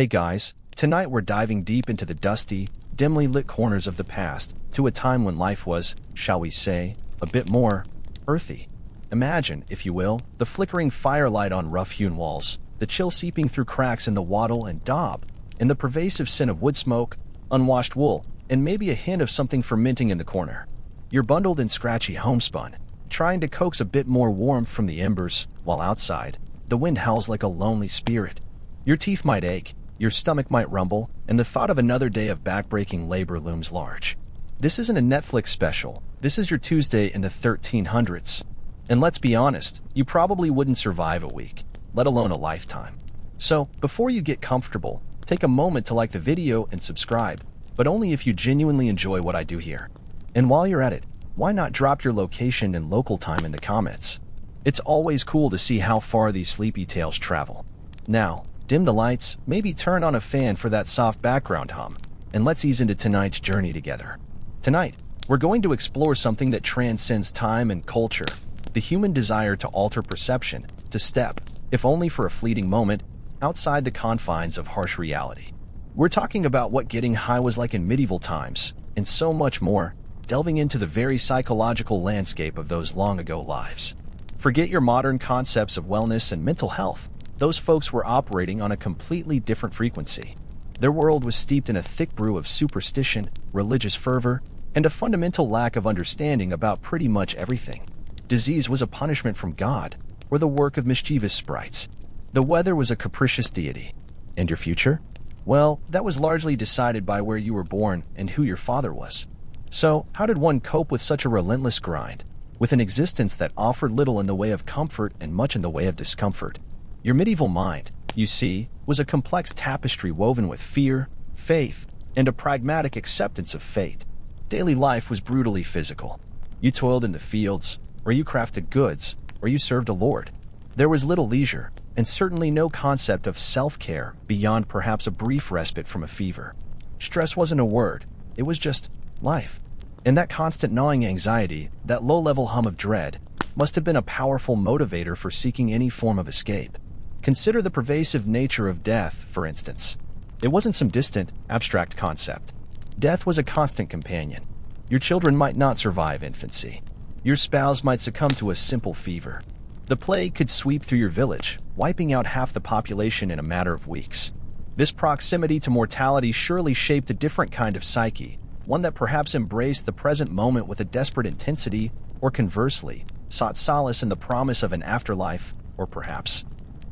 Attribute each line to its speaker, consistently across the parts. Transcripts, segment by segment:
Speaker 1: Hey guys, tonight we're diving deep into the dusty, dimly lit corners of the past, to a time when life was, shall we say, a bit more earthy. Imagine, if you will, the flickering firelight on rough-hewn walls, the chill seeping through cracks in the wattle and daub, and the pervasive scent of wood smoke, unwashed wool, and maybe a hint of something fermenting in the corner. You're bundled in scratchy homespun, trying to coax a bit more warmth from the embers, while outside, the wind howls like a lonely spirit. Your teeth might ache, your stomach might rumble, and the thought of another day of backbreaking labor looms large. This isn't a Netflix special. This is your Tuesday in the 1300s. And let's be honest, you probably wouldn't survive a week, let alone a lifetime. So, before you get comfortable, take a moment to like the video and subscribe, but only if you genuinely enjoy what I do here. And while you're at it, why not drop your location and local time in the comments? It's always cool to see how far these sleepy tales travel. Now, dim the lights, maybe turn on a fan for that soft background hum, and let's ease into tonight's journey together. Tonight, we're going to explore something that transcends time and culture, the human desire to alter perception, to step, if only for a fleeting moment, outside the confines of harsh reality. We're talking about what getting high was like in medieval times, and so much more, delving into the very psychological landscape of those long-ago lives. Forget your modern concepts of wellness and mental health. Those folks were operating on a completely different frequency. Their world was steeped in a thick brew of superstition, religious fervor, and a fundamental lack of understanding about pretty much everything. Disease was a punishment from God, or the work of mischievous sprites. The weather was a capricious deity. And your future? Well, that was largely decided by where you were born and who your father was. So, how did one cope with such a relentless grind, with an existence that offered little in the way of comfort and much in the way of discomfort? Your medieval mind, you see, was a complex tapestry woven with fear, faith, and a pragmatic acceptance of fate. Daily life was brutally physical. You toiled in the fields, or you crafted goods, or you served a lord. There was little leisure, and certainly no concept of self-care beyond perhaps a brief respite from a fever. Stress wasn't a word, it was just life. And that constant gnawing anxiety, that low-level hum of dread, must have been a powerful motivator for seeking any form of escape. Consider the pervasive nature of death, for instance. It wasn't some distant, abstract concept. Death was a constant companion. Your children might not survive infancy. Your spouse might succumb to a simple fever. The plague could sweep through your village, wiping out half the population in a matter of weeks. This proximity to mortality surely shaped a different kind of psyche, one that perhaps embraced the present moment with a desperate intensity, or conversely, sought solace in the promise of an afterlife, or perhaps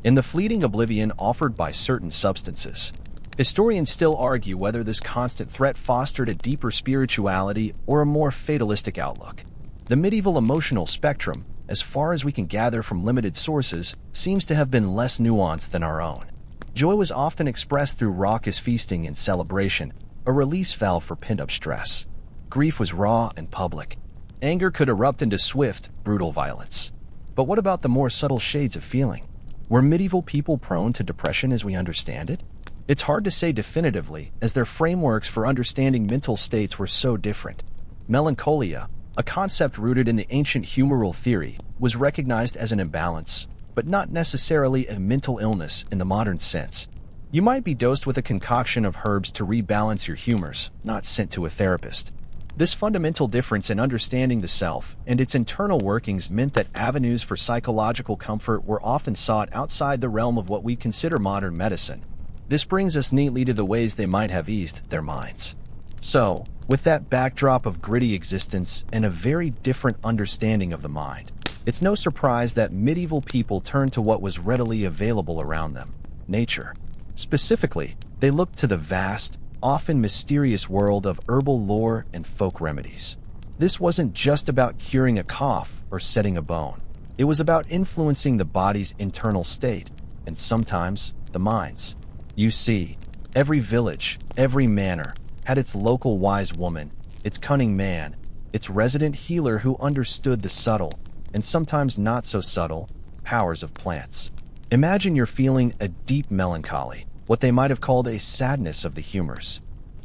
Speaker 1: in the fleeting oblivion offered by certain substances. Historians still argue whether this constant threat fostered a deeper spirituality or a more fatalistic outlook. The medieval emotional spectrum, as far as we can gather from limited sources, seems to have been less nuanced than our own. Joy was often expressed through raucous feasting and celebration, a release valve for pent-up stress. Grief was raw and public. Anger could erupt into swift, brutal violence. But what about the more subtle shades of feeling? Were medieval people prone to depression as we understand it? It's hard to say definitively, as their frameworks for understanding mental states were so different. Melancholia, a concept rooted in the ancient humoral theory, was recognized as an imbalance, but not necessarily a mental illness in the modern sense. You might be dosed with a concoction of herbs to rebalance your humors, not sent to a therapist. This fundamental difference in understanding the self and its internal workings meant that avenues for psychological comfort were often sought outside the realm of what we consider modern medicine. This brings us neatly to the ways they might have eased their minds. So, with that backdrop of gritty existence and a very different understanding of the mind, it's no surprise that medieval people turned to what was readily available around them: nature. Specifically, they looked to the vast, often mysterious world of herbal lore and folk remedies. This wasn't just about curing a cough or setting a bone. It was about influencing the body's internal state, and sometimes the mind's. You see, every village, every manor, had its local wise woman, its cunning man, its resident healer who understood the subtle, and sometimes not so subtle, powers of plants. Imagine you're feeling a deep melancholy, what they might have called a sadness of the humors.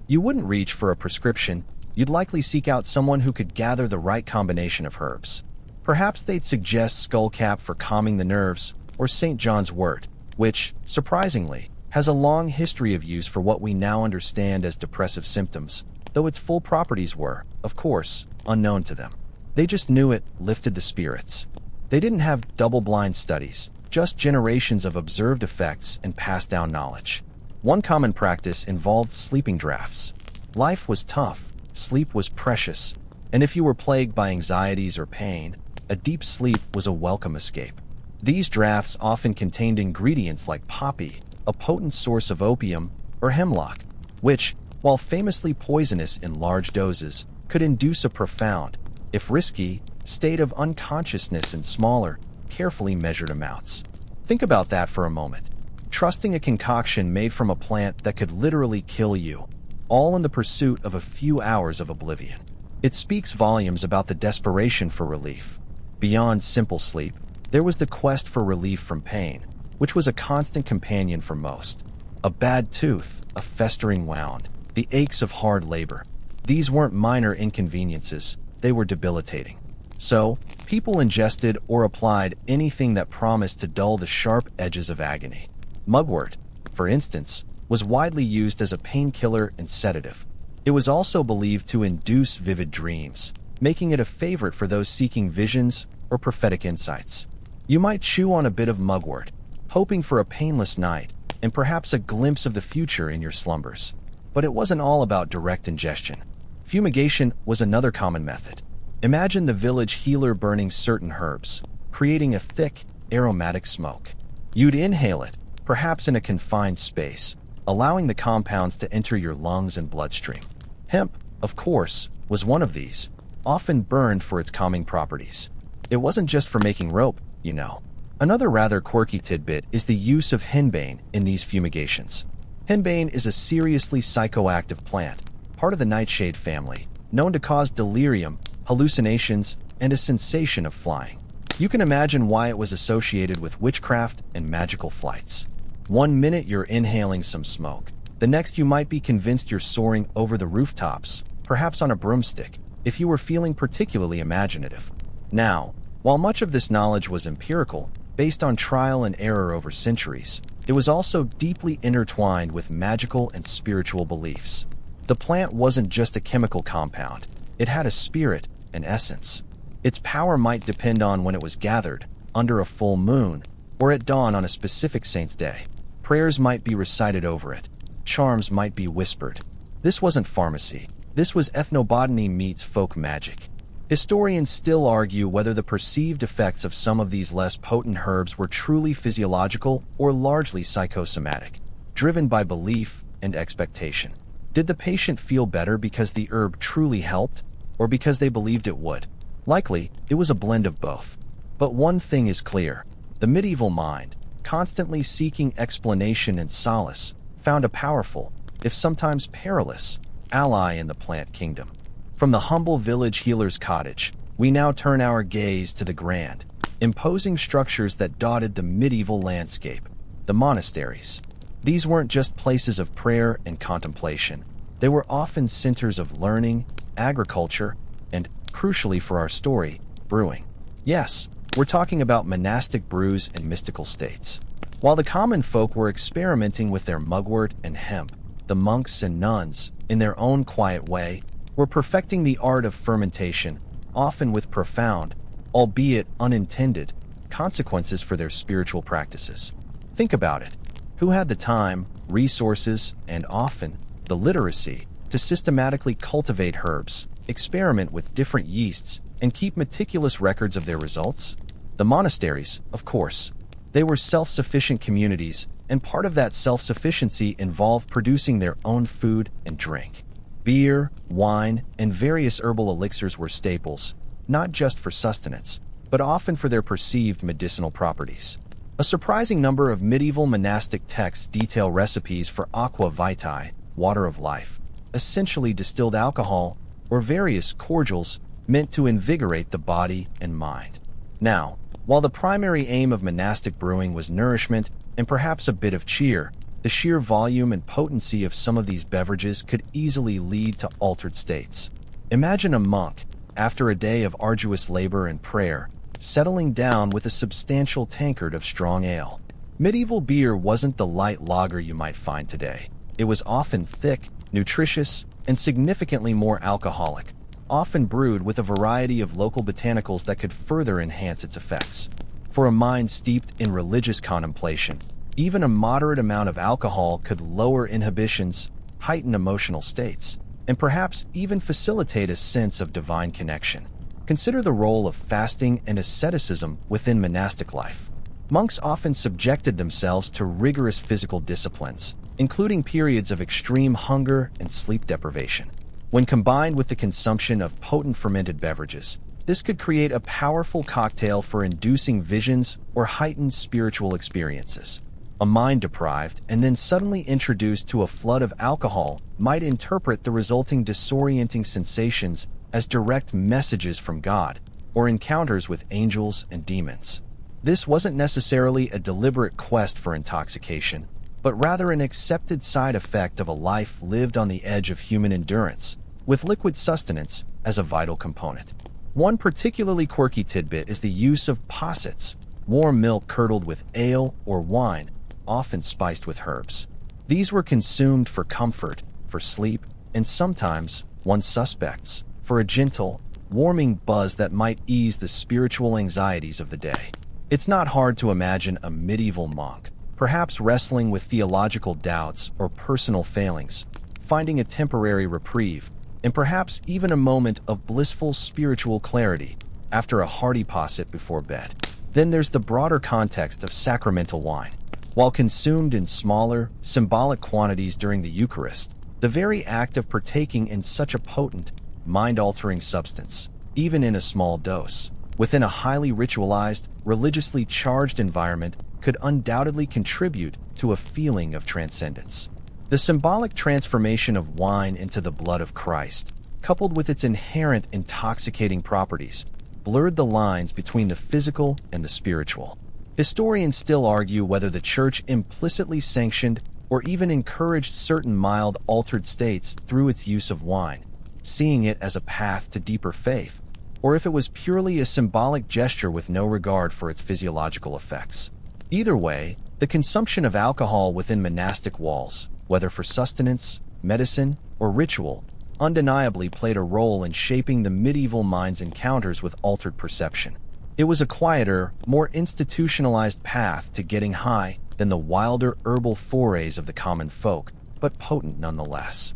Speaker 1: You wouldn't reach for a prescription, you'd likely seek out someone who could gather the right combination of herbs. Perhaps they'd suggest skullcap for calming the nerves, or St. John's wort, which, surprisingly, has a long history of use for what we now understand as depressive symptoms, though its full properties were, of course, unknown to them. They just knew it lifted the spirits. They didn't have double-blind studies, just generations of observed effects and passed-down knowledge. One common practice involved sleeping drafts. Life was tough, sleep was precious, and if you were plagued by anxieties or pain, a deep sleep was a welcome escape. These drafts often contained ingredients like poppy, a potent source of opium, or hemlock, which, while famously poisonous in large doses, could induce a profound, if risky, state of unconsciousness in smaller, carefully measured amounts. Think about that for a moment. Trusting a concoction made from a plant that could literally kill you, all in the pursuit of a few hours of oblivion. It speaks volumes about the desperation for relief. Beyond simple sleep, there was the quest for relief from pain, which was a constant companion for most. A bad tooth, a festering wound, the aches of hard labor. These weren't minor inconveniences, they were debilitating. So, people ingested or applied anything that promised to dull the sharp edges of agony. Mugwort, for instance, was widely used as a painkiller and sedative. It was also believed to induce vivid dreams, making it a favorite for those seeking visions or prophetic insights. You might chew on a bit of mugwort, hoping for a painless night and perhaps a glimpse of the future in your slumbers. But it wasn't all about direct ingestion. Fumigation was another common method. Imagine the village healer burning certain herbs, creating a thick, aromatic smoke. You'd inhale it, perhaps in a confined space, allowing the compounds to enter your lungs and bloodstream. Hemp, of course, was one of these, often burned for its calming properties. It wasn't just for making rope, you know. Another rather quirky tidbit is the use of henbane in these fumigations. Henbane is a seriously psychoactive plant, part of the nightshade family, known to cause delirium, hallucinations, and a sensation of flying. You can imagine why it was associated with witchcraft and magical flights. One minute you're inhaling some smoke, the next you might be convinced you're soaring over the rooftops, perhaps on a broomstick, if you were feeling particularly imaginative. Now, while much of this knowledge was empirical, based on trial and error over centuries, it was also deeply intertwined with magical and spiritual beliefs. The plant wasn't just a chemical compound, it had a spirit, an essence. Its power might depend on when it was gathered, under a full moon, or at dawn on a specific saint's day. Prayers might be recited over it, charms might be whispered. This wasn't pharmacy, this was ethnobotany meets folk magic. Historians still argue whether the perceived effects of some of these less potent herbs were truly physiological or largely psychosomatic, driven by belief and expectation. Did the patient feel better because the herb truly helped, or because they believed it would? Likely, it was a blend of both. But one thing is clear. The medieval mind, constantly seeking explanation and solace, found a powerful, if sometimes perilous, ally in the plant kingdom. From the humble village healer's cottage, we now turn our gaze to the grand, imposing structures that dotted the medieval landscape, the monasteries. These weren't just places of prayer and contemplation. They were often centers of learning, agriculture, and, crucially for our story, brewing. Yes, we're talking about monastic brews and mystical states. While the common folk were experimenting with their mugwort and hemp, the monks and nuns, in their own quiet way, were perfecting the art of fermentation, often with profound, albeit unintended, consequences for their spiritual practices. Think about it. Who had the time, resources, and often the literacy to systematically cultivate herbs, experiment with different yeasts, and keep meticulous records of their results? The monasteries, of course. They were self-sufficient communities, and part of that self-sufficiency involved producing their own food and drink. Beer, wine, and various herbal elixirs were staples, not just for sustenance, but often for their perceived medicinal properties. A surprising number of medieval monastic texts detail recipes for aqua vitae, water of life, essentially distilled alcohol, or various cordials meant to invigorate the body and mind. Now, while the primary aim of monastic brewing was nourishment and perhaps a bit of cheer, the sheer volume and potency of some of these beverages could easily lead to altered states. Imagine a monk, after a day of arduous labor and prayer, settling down with a substantial tankard of strong ale. Medieval beer wasn't the light lager you might find today. It was often thick, nutritious, and significantly more alcoholic, often brewed with a variety of local botanicals that could further enhance its effects. For a mind steeped in religious contemplation, even a moderate amount of alcohol could lower inhibitions, heighten emotional states, and perhaps even facilitate a sense of divine connection. Consider the role of fasting and asceticism within monastic life. Monks often subjected themselves to rigorous physical disciplines, including periods of extreme hunger and sleep deprivation. When combined with the consumption of potent fermented beverages, this could create a powerful cocktail for inducing visions or heightened spiritual experiences. A mind deprived and then suddenly introduced to a flood of alcohol might interpret the resulting disorienting sensations as direct messages from God or encounters with angels and demons. This wasn't necessarily a deliberate quest for intoxication, but rather an accepted side effect of a life lived on the edge of human endurance, with liquid sustenance as a vital component. One particularly quirky tidbit is the use of possets, warm milk curdled with ale or wine, often spiced with herbs. These were consumed for comfort, for sleep, and sometimes, one suspects, for a gentle, warming buzz that might ease the spiritual anxieties of the day. It's not hard to imagine a medieval monk, perhaps wrestling with theological doubts or personal failings, finding a temporary reprieve, and perhaps even a moment of blissful spiritual clarity after a hearty posset before bed. Then there's the broader context of sacramental wine. While consumed in smaller, symbolic quantities during the Eucharist, the very act of partaking in such a potent, mind-altering substance, even in a small dose, within a highly ritualized, religiously charged environment, could undoubtedly contribute to a feeling of transcendence. The symbolic transformation of wine into the blood of Christ, coupled with its inherent intoxicating properties, blurred the lines between the physical and the spiritual. Historians still argue whether the Church implicitly sanctioned or even encouraged certain mild, altered states through its use of wine, seeing it as a path to deeper faith, or if it was purely a symbolic gesture with no regard for its physiological effects. Either way, the consumption of alcohol within monastic walls, whether for sustenance, medicine, or ritual, undeniably played a role in shaping the medieval mind's encounters with altered perception. It was a quieter, more institutionalized path to getting high than the wilder herbal forays of the common folk, but potent nonetheless.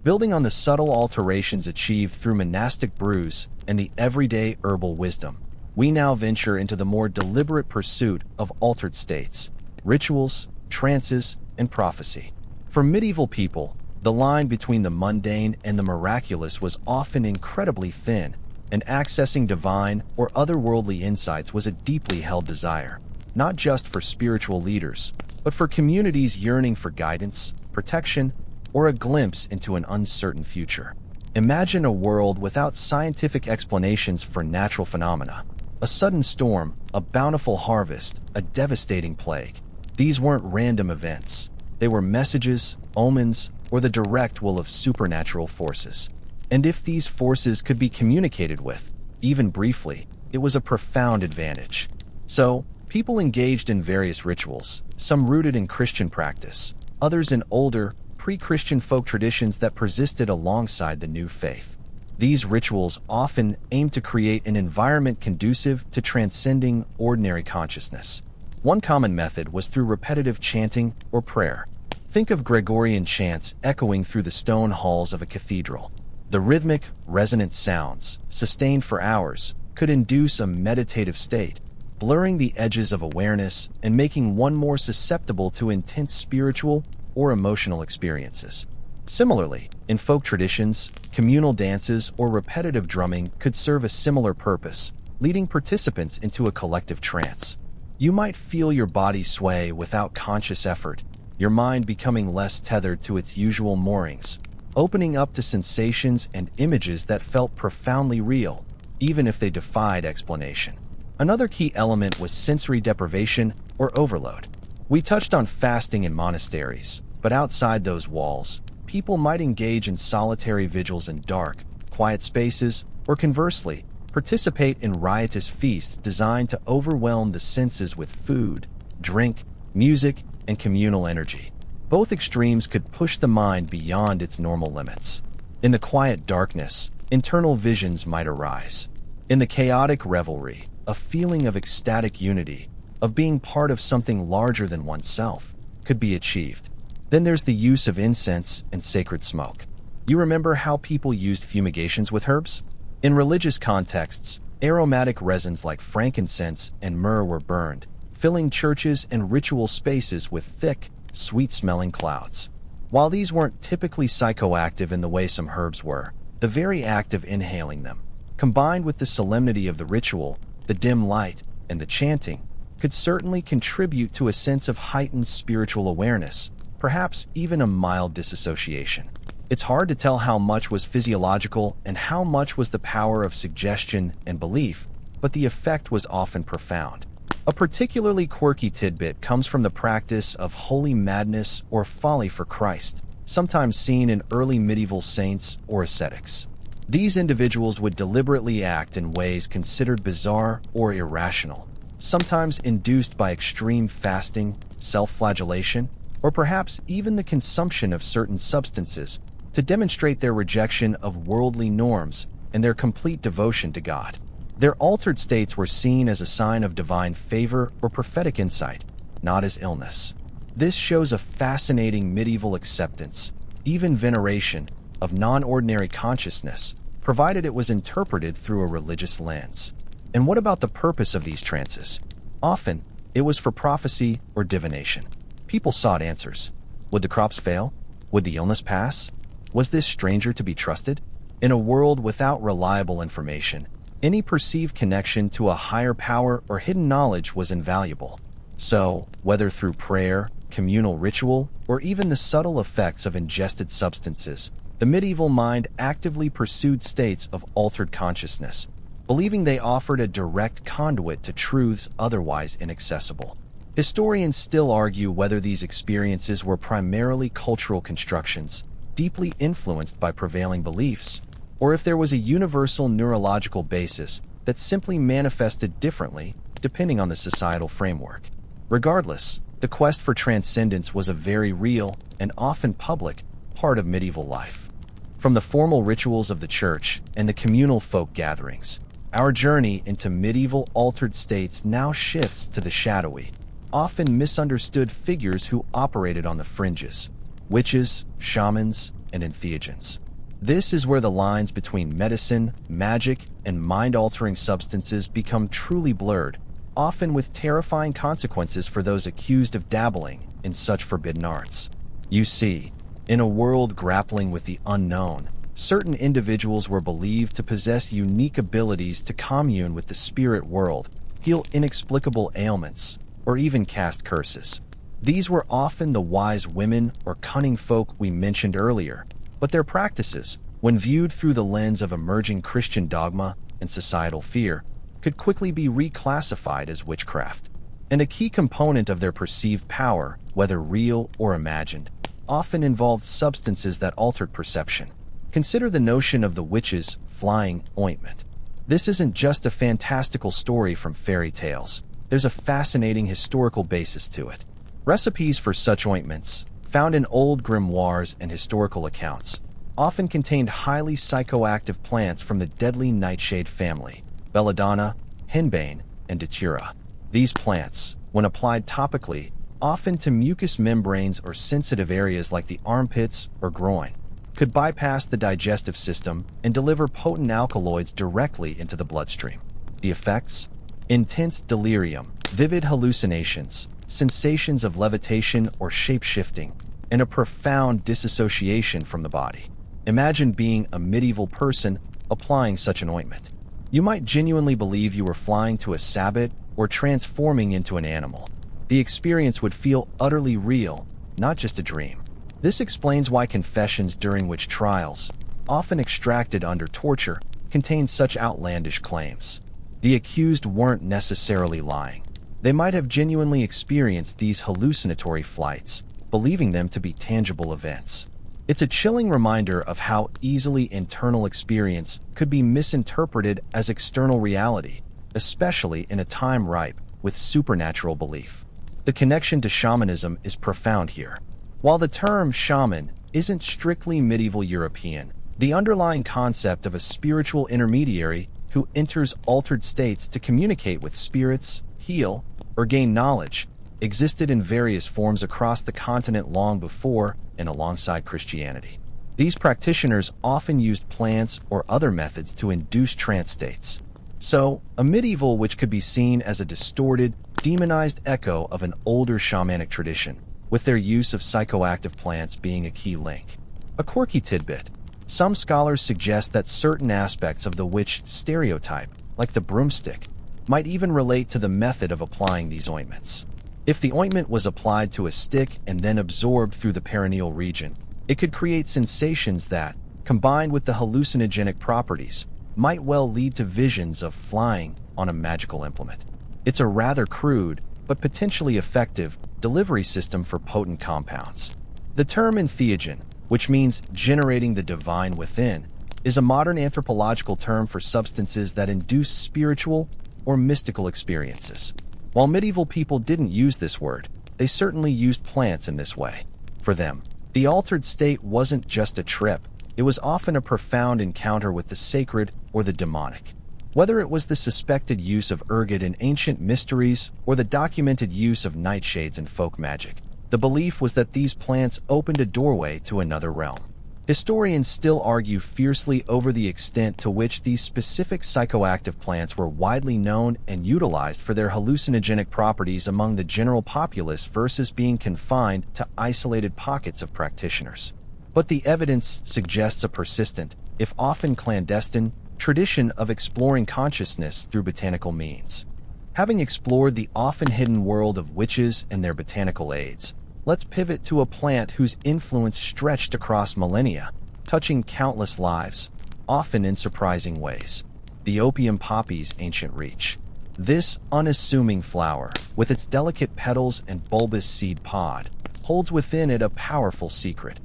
Speaker 1: Building on the subtle alterations achieved through monastic brews and the everyday herbal wisdom, we now venture into the more deliberate pursuit of altered states, rituals, trances, and prophecy. For medieval people, the line between the mundane and the miraculous was often incredibly thin, and accessing divine or otherworldly insights was a deeply held desire, not just for spiritual leaders, but for communities yearning for guidance, protection, or a glimpse into an uncertain future. Imagine a world without scientific explanations for natural phenomena. A sudden storm, a bountiful harvest, a devastating plague. These weren't random events. They were messages, omens, or the direct will of supernatural forces. And if these forces could be communicated with, even briefly, it was a profound advantage. So, people engaged in various rituals, some rooted in Christian practice, others in older, pre-Christian folk traditions that persisted alongside the new faith. These rituals often aimed to create an environment conducive to transcending ordinary consciousness. One common method was through repetitive chanting or prayer. Think of Gregorian chants echoing through the stone halls of a cathedral. The rhythmic, resonant sounds, sustained for hours, could induce a meditative state, blurring the edges of awareness and making one more susceptible to intense spiritual or emotional experiences. Similarly, in folk traditions, communal dances or repetitive drumming could serve a similar purpose, leading participants into a collective trance. You might feel your body sway without conscious effort, your mind becoming less tethered to its usual moorings, opening up to sensations and images that felt profoundly real, even if they defied explanation. Another key element was sensory deprivation or overload. We touched on fasting in monasteries, but outside those walls, people might engage in solitary vigils in dark, quiet spaces, or conversely, participate in riotous feasts designed to overwhelm the senses with food, drink, music, and communal energy. Both extremes could push the mind beyond its normal limits. In the quiet darkness, internal visions might arise. In the chaotic revelry, a feeling of ecstatic unity, of being part of something larger than oneself, could be achieved. Then there's the use of incense and sacred smoke. You remember how people used fumigations with herbs? In religious contexts, aromatic resins like frankincense and myrrh were burned, filling churches and ritual spaces with thick, sweet-smelling clouds. While these weren't typically psychoactive in the way some herbs were, the very act of inhaling them, combined with the solemnity of the ritual, the dim light, and the chanting, could certainly contribute to a sense of heightened spiritual awareness, perhaps even a mild disassociation. It's hard to tell how much was physiological and how much was the power of suggestion and belief, but the effect was often profound. A particularly quirky tidbit comes from the practice of holy madness or folly for Christ, sometimes seen in early medieval saints or ascetics. These individuals would deliberately act in ways considered bizarre or irrational, sometimes induced by extreme fasting, self-flagellation, or perhaps even the consumption of certain substances to demonstrate their rejection of worldly norms and their complete devotion to God. Their altered states were seen as a sign of divine favor or prophetic insight, not as illness. This shows a fascinating medieval acceptance, even veneration, of non-ordinary consciousness, provided it was interpreted through a religious lens. And what about the purpose of these trances? Often, it was for prophecy or divination. People sought answers. Would the crops fail? Would the illness pass? Was this stranger to be trusted? In a world without reliable information, any perceived connection to a higher power or hidden knowledge was invaluable. So, whether through prayer, communal ritual, or even the subtle effects of ingested substances, the medieval mind actively pursued states of altered consciousness, believing they offered a direct conduit to truths otherwise inaccessible. Historians still argue whether these experiences were primarily cultural constructions, deeply influenced by prevailing beliefs, or if there was a universal neurological basis that simply manifested differently depending on the societal framework. Regardless, the quest for transcendence was a very real and often public part of medieval life. From the formal rituals of the church and the communal folk gatherings, our journey into medieval altered states now shifts to the shadowy, often misunderstood figures who operated on the fringes: witches, shamans, and entheogens. This is where the lines between medicine, magic, and mind-altering substances become truly blurred, often with terrifying consequences for those accused of dabbling in such forbidden arts. You see, in a world grappling with the unknown, certain individuals were believed to possess unique abilities to commune with the spirit world, heal inexplicable ailments, or even cast curses. These were often the wise women or cunning folk we mentioned earlier, but their practices, when viewed through the lens of emerging Christian dogma and societal fear, could quickly be reclassified as witchcraft. And a key component of their perceived power, whether real or imagined, often involved substances that altered perception. Consider the notion of the witch's flying ointment. This isn't just a fantastical story from fairy tales. There's a fascinating historical basis to it. Recipes for such ointments, found in old grimoires and historical accounts, often contained highly psychoactive plants from the deadly nightshade family: belladonna, henbane, and datura. These plants, when applied topically, often to mucous membranes or sensitive areas like the armpits or groin, could bypass the digestive system and deliver potent alkaloids directly into the bloodstream. The effects? Intense delirium, vivid hallucinations, sensations of levitation or shape-shifting, and a profound disassociation from the body. Imagine being a medieval person applying such an ointment. You might genuinely believe you were flying to a sabbat or transforming into an animal. The experience would feel utterly real, not just a dream. This explains why confessions during witch trials, often extracted under torture, contain such outlandish claims. The accused weren't necessarily lying. They might have genuinely experienced these hallucinatory flights, believing them to be tangible events. It's a chilling reminder of how easily internal experience could be misinterpreted as external reality, especially in a time ripe with supernatural belief. The connection to shamanism is profound here. While the term shaman isn't strictly medieval European, the underlying concept of a spiritual intermediary who enters altered states to communicate with spirits, heal, or gain knowledge existed in various forms across the continent long before and alongside Christianity. These practitioners often used plants or other methods to induce trance states. So, a medieval which could be seen as a distorted, demonized echo of an older shamanic tradition, with their use of psychoactive plants being a key link. A quirky tidbit. Some scholars suggest that certain aspects of the witch stereotype, like the broomstick, might even relate to the method of applying these ointments. If the ointment was applied to a stick and then absorbed through the perineal region, it could create sensations that, combined with the hallucinogenic properties, might well lead to visions of flying on a magical implement. It's a rather crude, but potentially effective, delivery system for potent compounds. The term entheogen, which means generating the divine within, is a modern anthropological term for substances that induce spiritual or mystical experiences. While medieval people didn't use this word, they certainly used plants in this way. For them, the altered state wasn't just a trip, it was often a profound encounter with the sacred or the demonic. Whether it was the suspected use of ergot in ancient mysteries or the documented use of nightshades in folk magic, the belief was that these plants opened a doorway to another realm. Historians still argue fiercely over the extent to which these specific psychoactive plants were widely known and utilized for their hallucinogenic properties among the general populace versus being confined to isolated pockets of practitioners. But the evidence suggests a persistent, if often clandestine, tradition of exploring consciousness through botanical means. Having explored the often hidden world of witches and their botanical aids, let's pivot to a plant whose influence stretched across millennia, touching countless lives, often in surprising ways. The opium poppy's ancient reach. This unassuming flower, with its delicate petals and bulbous seed pod, holds within it a powerful secret.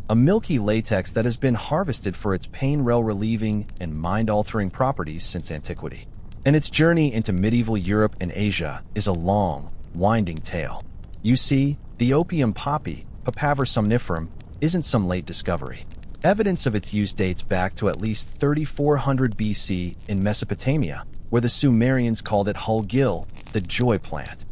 Speaker 1: A milky latex that has been harvested for its pain-relieving and mind-altering properties since antiquity. And its journey into medieval Europe and Asia is a long, winding tale. You see, the opium poppy, Papaver somniferum, isn't some late discovery. Evidence of its use dates back to at least 3400 BC in Mesopotamia, where the Sumerians called it Hulgil, the joy plant.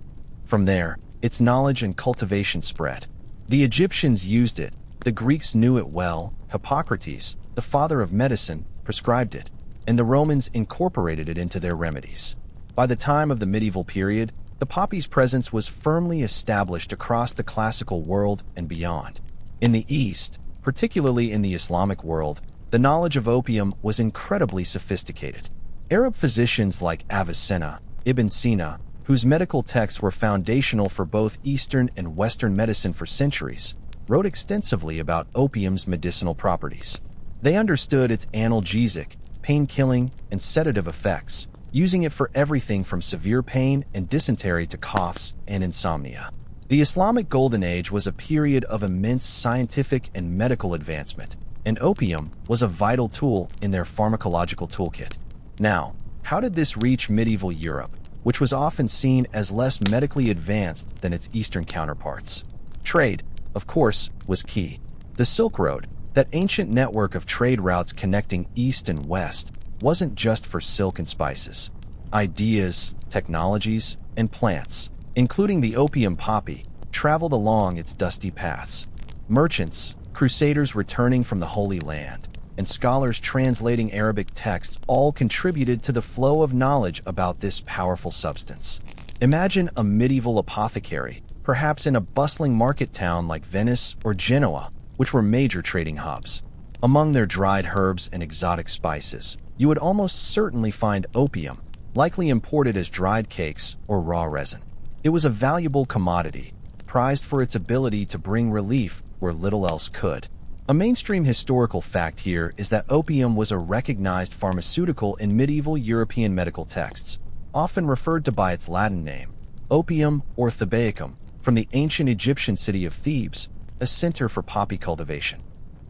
Speaker 1: From there, its knowledge and cultivation spread. The Egyptians used it, the Greeks knew it well, Hippocrates, the father of medicine, prescribed it, and the Romans incorporated it into their remedies. By the time of the medieval period, the poppy's presence was firmly established across the classical world and beyond. In the East, particularly in the Islamic world, the knowledge of opium was incredibly sophisticated. Arab physicians like Avicenna, Ibn Sina, whose medical texts were foundational for both Eastern and Western medicine for centuries, wrote extensively about opium's medicinal properties. They understood its analgesic, pain-killing, and sedative effects, using it for everything from severe pain and dysentery to coughs and insomnia. The Islamic Golden Age was a period of immense scientific and medical advancement, and opium was a vital tool in their pharmacological toolkit. Now, how did this reach medieval Europe, which was often seen as less medically advanced than its Eastern counterparts? Trade, of course, was key. The Silk Road, that ancient network of trade routes connecting East and West, wasn't just for silk and spices. Ideas, technologies, and plants, including the opium poppy, traveled along its dusty paths. Merchants, crusaders returning from the Holy Land, and scholars translating Arabic texts all contributed to the flow of knowledge about this powerful substance. Imagine a medieval apothecary, perhaps in a bustling market town like Venice or Genoa, which were major trading hubs. Among their dried herbs and exotic spices, you would almost certainly find opium, likely imported as dried cakes or raw resin. It was a valuable commodity, prized for its ability to bring relief where little else could. A mainstream historical fact here is that opium was a recognized pharmaceutical in medieval European medical texts, often referred to by its Latin name, Opium or Thebaicum, from the ancient Egyptian city of Thebes, a center for poppy cultivation.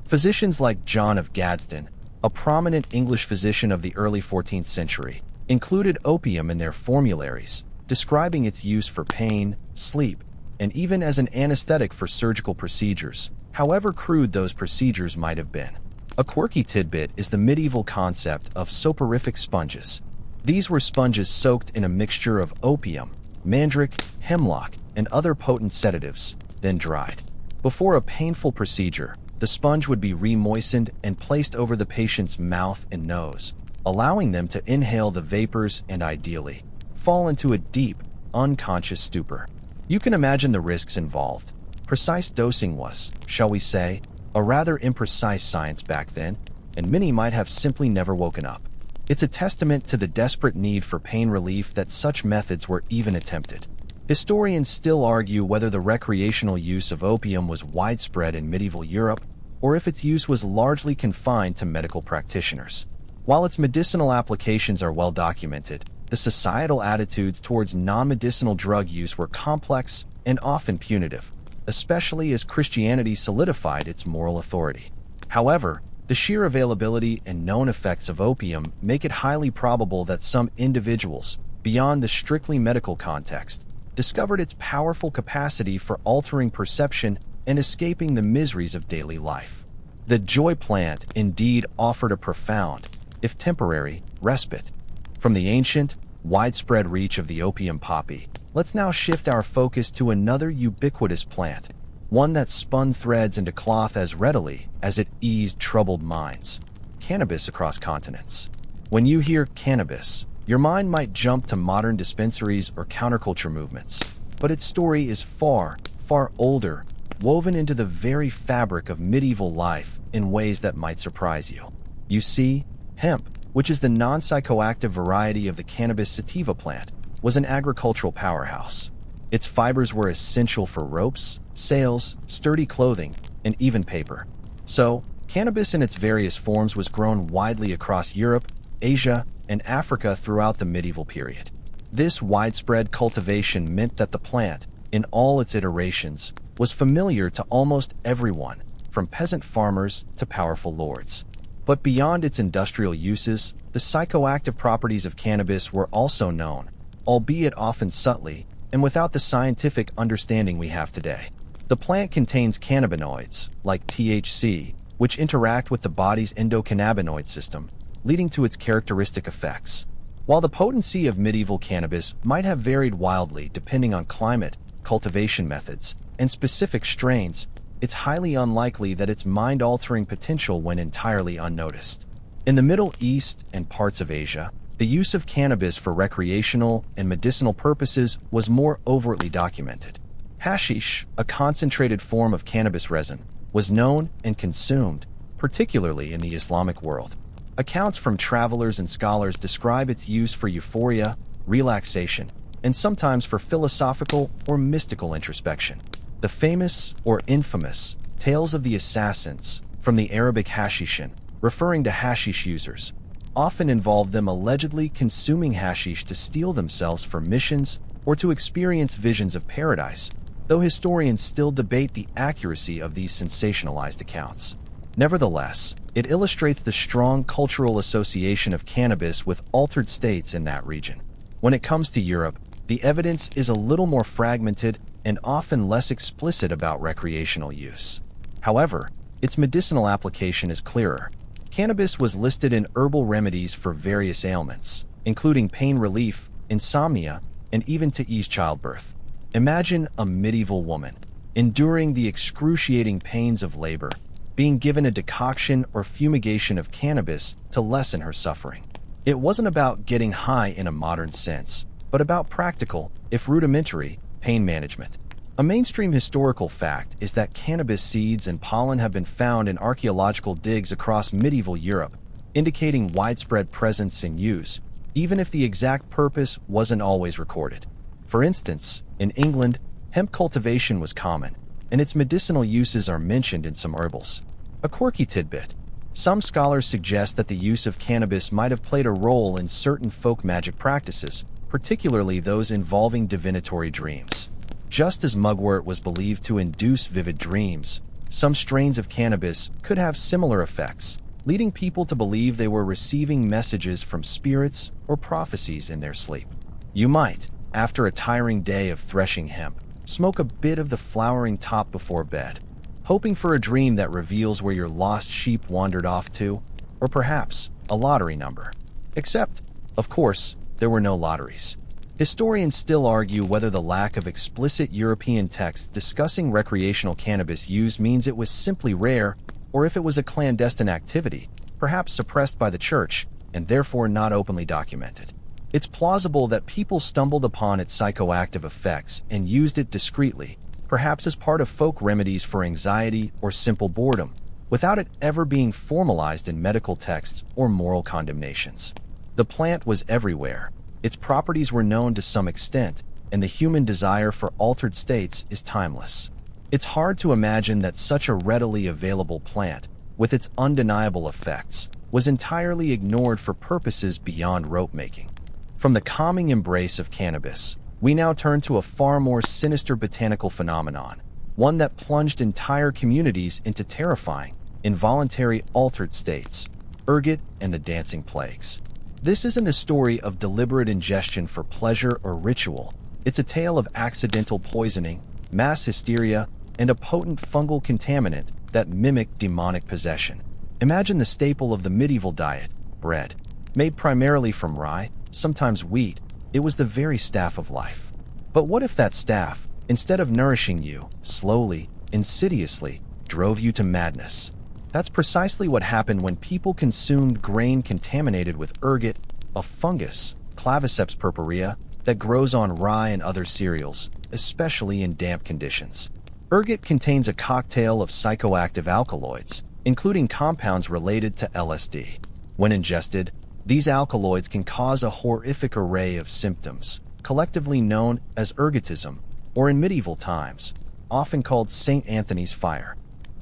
Speaker 1: Physicians like John of Gadsden, a prominent English physician of the early 14th century, included opium in their formularies, describing its use for pain, sleep, and even as an anesthetic for surgical procedures, however crude those procedures might have been. A quirky tidbit is the medieval concept of soporific sponges. These were sponges soaked in a mixture of opium, mandrake, hemlock, and other potent sedatives, then dried. Before a painful procedure, the sponge would be re-moistened and placed over the patient's mouth and nose, allowing them to inhale the vapors and ideally fall into a deep, unconscious stupor. You can imagine the risks involved. Precise dosing was, shall we say, a rather imprecise science back then, and many might have simply never woken up. It's a testament to the desperate need for pain relief that such methods were even attempted. Historians still argue whether the recreational use of opium was widespread in medieval Europe, or if its use was largely confined to medical practitioners. While its medicinal applications are well documented, the societal attitudes towards non-medicinal drug use were complex and often punitive, especially as Christianity solidified its moral authority. However, the sheer availability and known effects of opium make it highly probable that some individuals, beyond the strictly medical context, discovered its powerful capacity for altering perception and escaping the miseries of daily life. The joy plant indeed offered a profound, if temporary, respite. From the ancient, widespread reach of the opium poppy, let's now shift our focus to another ubiquitous plant, one that spun threads into cloth as readily as it eased troubled minds: cannabis across continents. When you hear cannabis, your mind might jump to modern dispensaries or counterculture movements, but its story is far, far older, woven into the very fabric of medieval life in ways that might surprise you. You see, hemp, which is the non-psychoactive variety of the cannabis sativa plant, was an agricultural powerhouse. Its fibers were essential for ropes, sails, sturdy clothing, and even paper. So, cannabis in its various forms was grown widely across Europe, Asia, and Africa throughout the medieval period. This widespread cultivation meant that the plant, in all its iterations, was familiar to almost everyone, from peasant farmers to powerful lords. But beyond its industrial uses, the psychoactive properties of cannabis were also known, albeit often subtly, and without the scientific understanding we have today. The plant contains cannabinoids, like THC, which interact with the body's endocannabinoid system, leading to its characteristic effects. While the potency of medieval cannabis might have varied wildly depending on climate, cultivation methods, and specific strains, it's highly unlikely that its mind-altering potential went entirely unnoticed. In the Middle East and parts of Asia, the use of cannabis for recreational and medicinal purposes was more overtly documented. Hashish, a concentrated form of cannabis resin, was known and consumed, particularly in the Islamic world. Accounts from travelers and scholars describe its use for euphoria, relaxation, and sometimes for philosophical or mystical introspection. The famous, or infamous, Tales of the Assassins, from the Arabic hashishin, referring to hashish users, often involved them allegedly consuming hashish to steel themselves for missions or to experience visions of paradise, though historians still debate the accuracy of these sensationalized accounts. Nevertheless, it illustrates the strong cultural association of cannabis with altered states in that region. When it comes to Europe, the evidence is a little more fragmented and often less explicit about recreational use. However, its medicinal application is clearer. Cannabis was listed in herbal remedies for various ailments, including pain relief, insomnia, and even to ease childbirth. Imagine a medieval woman, enduring the excruciating pains of labor, being given a decoction or fumigation of cannabis to lessen her suffering. It wasn't about getting high in a modern sense, but about practical, if rudimentary, pain management. A mainstream historical fact is that cannabis seeds and pollen have been found in archaeological digs across medieval Europe, indicating widespread presence and use, even if the exact purpose wasn't always recorded. For instance, in England, hemp cultivation was common, and its medicinal uses are mentioned in some herbals. A quirky tidbit: some scholars suggest that the use of cannabis might have played a role in certain folk magic practices, particularly those involving divinatory dreams. Just as mugwort was believed to induce vivid dreams, some strains of cannabis could have similar effects, leading people to believe they were receiving messages from spirits or prophecies in their sleep. You might, after a tiring day of threshing hemp, smoke a bit of the flowering top before bed, hoping for a dream that reveals where your lost sheep wandered off to, or perhaps a lottery number. Except, of course, there were no lotteries. Historians still argue whether the lack of explicit European texts discussing recreational cannabis use means it was simply rare, or if it was a clandestine activity, perhaps suppressed by the church, and therefore not openly documented. It's plausible that people stumbled upon its psychoactive effects and used it discreetly, perhaps as part of folk remedies for anxiety or simple boredom, without it ever being formalized in medical texts or moral condemnations. The plant was everywhere. Its properties were known to some extent, and the human desire for altered states is timeless. It's hard to imagine that such a readily available plant, with its undeniable effects, was entirely ignored for purposes beyond rope-making. From the calming embrace of cannabis, we now turn to a far more sinister botanical phenomenon, one that plunged entire communities into terrifying, involuntary altered states: ergot and the dancing plagues. This isn't a story of deliberate ingestion for pleasure or ritual. It's a tale of accidental poisoning, mass hysteria, and a potent fungal contaminant that mimicked demonic possession. Imagine the staple of the medieval diet, bread. Made primarily from rye, sometimes wheat, it was the very staff of life. But what if that staff, instead of nourishing you, slowly, insidiously, drove you to madness? That's precisely what happened when people consumed grain contaminated with ergot, a fungus, Claviceps purpurea, that grows on rye and other cereals, especially in damp conditions. Ergot contains a cocktail of psychoactive alkaloids, including compounds related to LSD. When ingested, these alkaloids can cause a horrific array of symptoms, collectively known as ergotism, or in medieval times, often called St. Anthony's fire.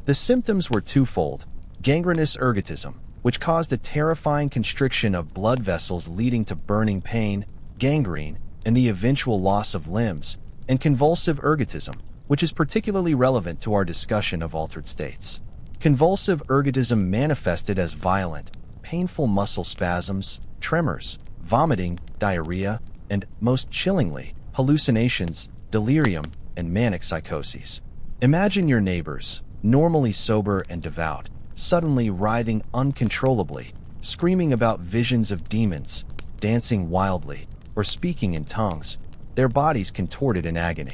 Speaker 1: The symptoms were twofold: gangrenous ergotism, which caused a terrifying constriction of blood vessels leading to burning pain, gangrene, and the eventual loss of limbs, and convulsive ergotism, which is particularly relevant to our discussion of altered states. Convulsive ergotism manifested as violent, painful muscle spasms, tremors, vomiting, diarrhea, and, most chillingly, hallucinations, delirium, and manic psychoses. Imagine your neighbors, normally sober and devout, suddenly writhing uncontrollably, screaming about visions of demons, dancing wildly, or speaking in tongues, their bodies contorted in agony.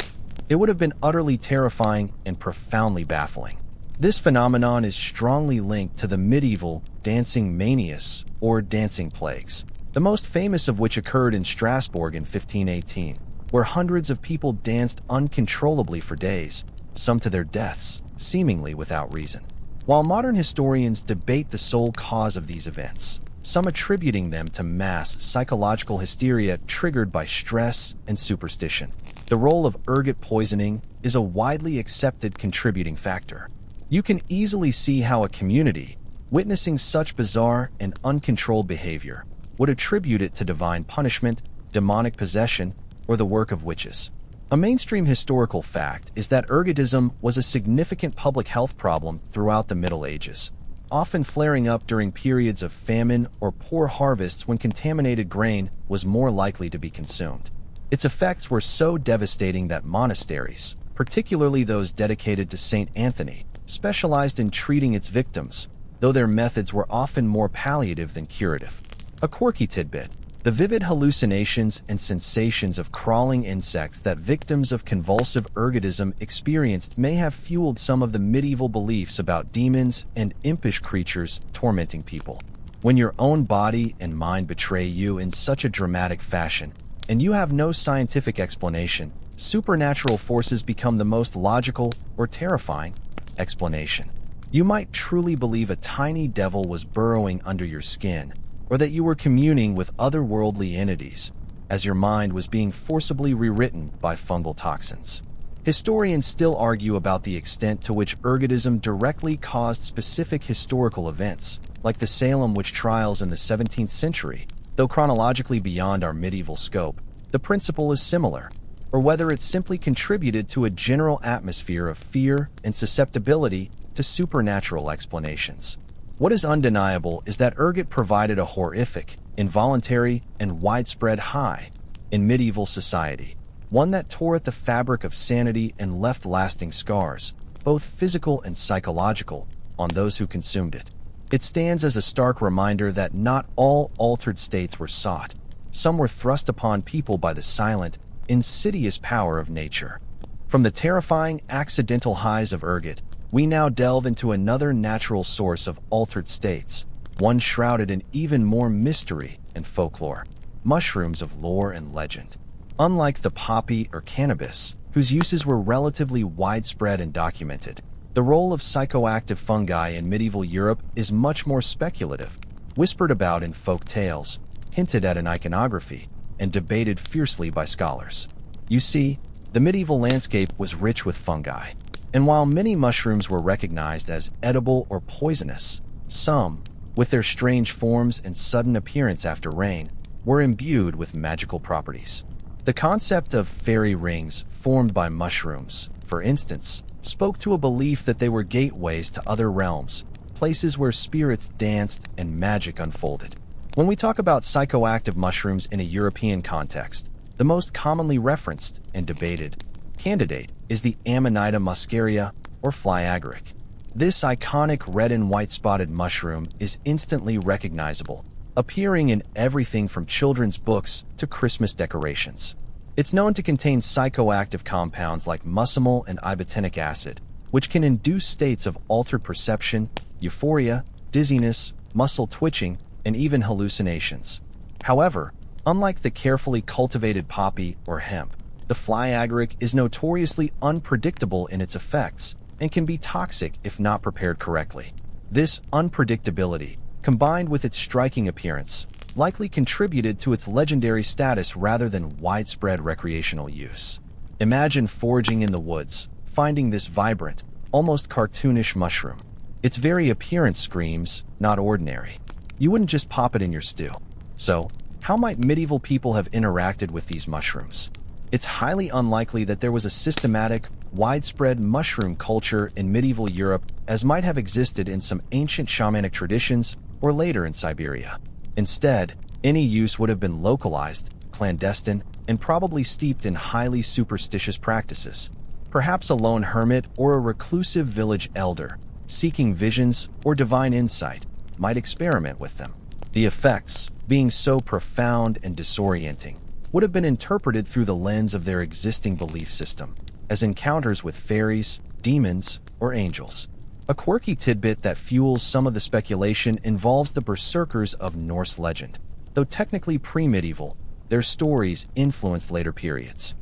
Speaker 1: It would have been utterly terrifying and profoundly baffling. This phenomenon is strongly linked to the medieval dancing manias, or dancing plagues, the most famous of which occurred in Strasbourg in 1518, where hundreds of people danced uncontrollably for days, some to their deaths, seemingly without reason. While modern historians debate the sole cause of these events, some attributing them to mass psychological hysteria triggered by stress and superstition, the role of ergot poisoning is a widely accepted contributing factor. You can easily see how a community, witnessing such bizarre and uncontrolled behavior, would attribute it to divine punishment, demonic possession, or the work of witches. A mainstream historical fact is that ergotism was a significant public health problem throughout the Middle Ages, often flaring up during periods of famine or poor harvests when contaminated grain was more likely to be consumed. Its effects were so devastating that monasteries, particularly those dedicated to St. Anthony, specialized in treating its victims, though their methods were often more palliative than curative. A quirky tidbit: the vivid hallucinations and sensations of crawling insects that victims of convulsive ergotism experienced may have fueled some of the medieval beliefs about demons and impish creatures tormenting people. When your own body and mind betray you in such a dramatic fashion, and you have no scientific explanation, supernatural forces become the most logical or terrifying explanation. You might truly believe a tiny devil was burrowing under your skin, or that you were communing with otherworldly entities, as your mind was being forcibly rewritten by fungal toxins. Historians still argue about the extent to which ergotism directly caused specific historical events, like the Salem witch trials in the 17th century, though chronologically beyond our medieval scope. The principle is similar, or whether it simply contributed to a general atmosphere of fear and susceptibility to supernatural explanations. What is undeniable is that ergot provided a horrific, involuntary, and widespread high in medieval society, one that tore at the fabric of sanity and left lasting scars, both physical and psychological, on those who consumed it. It stands as a stark reminder that not all altered states were sought. Some were thrust upon people by the silent, insidious power of nature. From the terrifying, accidental highs of Urgot, we now delve into another natural source of altered states, one shrouded in even more mystery and folklore: mushrooms of lore and legend. Unlike the poppy or cannabis, whose uses were relatively widespread and documented, the role of psychoactive fungi in medieval Europe is much more speculative, whispered about in folk tales, hinted at in iconography, and debated fiercely by scholars. You see, the medieval landscape was rich with fungi, and while many mushrooms were recognized as edible or poisonous, some, with their strange forms and sudden appearance after rain, were imbued with magical properties. The concept of fairy rings formed by mushrooms, for instance, spoke to a belief that they were gateways to other realms, places where spirits danced and magic unfolded. When we talk about psychoactive mushrooms in a European context, the most commonly referenced and debated candidate is the Amanita muscaria, or fly agaric. This iconic red and white spotted mushroom is instantly recognizable, appearing in everything from children's books to Christmas decorations. It's known to contain psychoactive compounds like muscimol and ibotenic acid, which can induce states of altered perception, euphoria, dizziness, muscle twitching, and even hallucinations. However, unlike the carefully cultivated poppy or hemp, the fly agaric is notoriously unpredictable in its effects and can be toxic if not prepared correctly. This unpredictability, combined with its striking appearance, likely contributed to its legendary status rather than widespread recreational use. Imagine foraging in the woods, finding this vibrant, almost cartoonish mushroom. Its very appearance screams, not ordinary. You wouldn't just pop it in your stew. So, how might medieval people have interacted with these mushrooms? It's highly unlikely that there was a systematic, widespread mushroom culture in medieval Europe as might have existed in some ancient shamanic traditions or later in Siberia. Instead, any use would have been localized, clandestine, and probably steeped in highly superstitious practices. Perhaps a lone hermit or a reclusive village elder, seeking visions or divine insight, might experiment with them. The effects, being so profound and disorienting, would have been interpreted through the lens of their existing belief system, as encounters with fairies, demons, or angels. A quirky tidbit that fuels some of the speculation involves the berserkers of Norse legend. Though technically pre-medieval, their stories influenced later periods.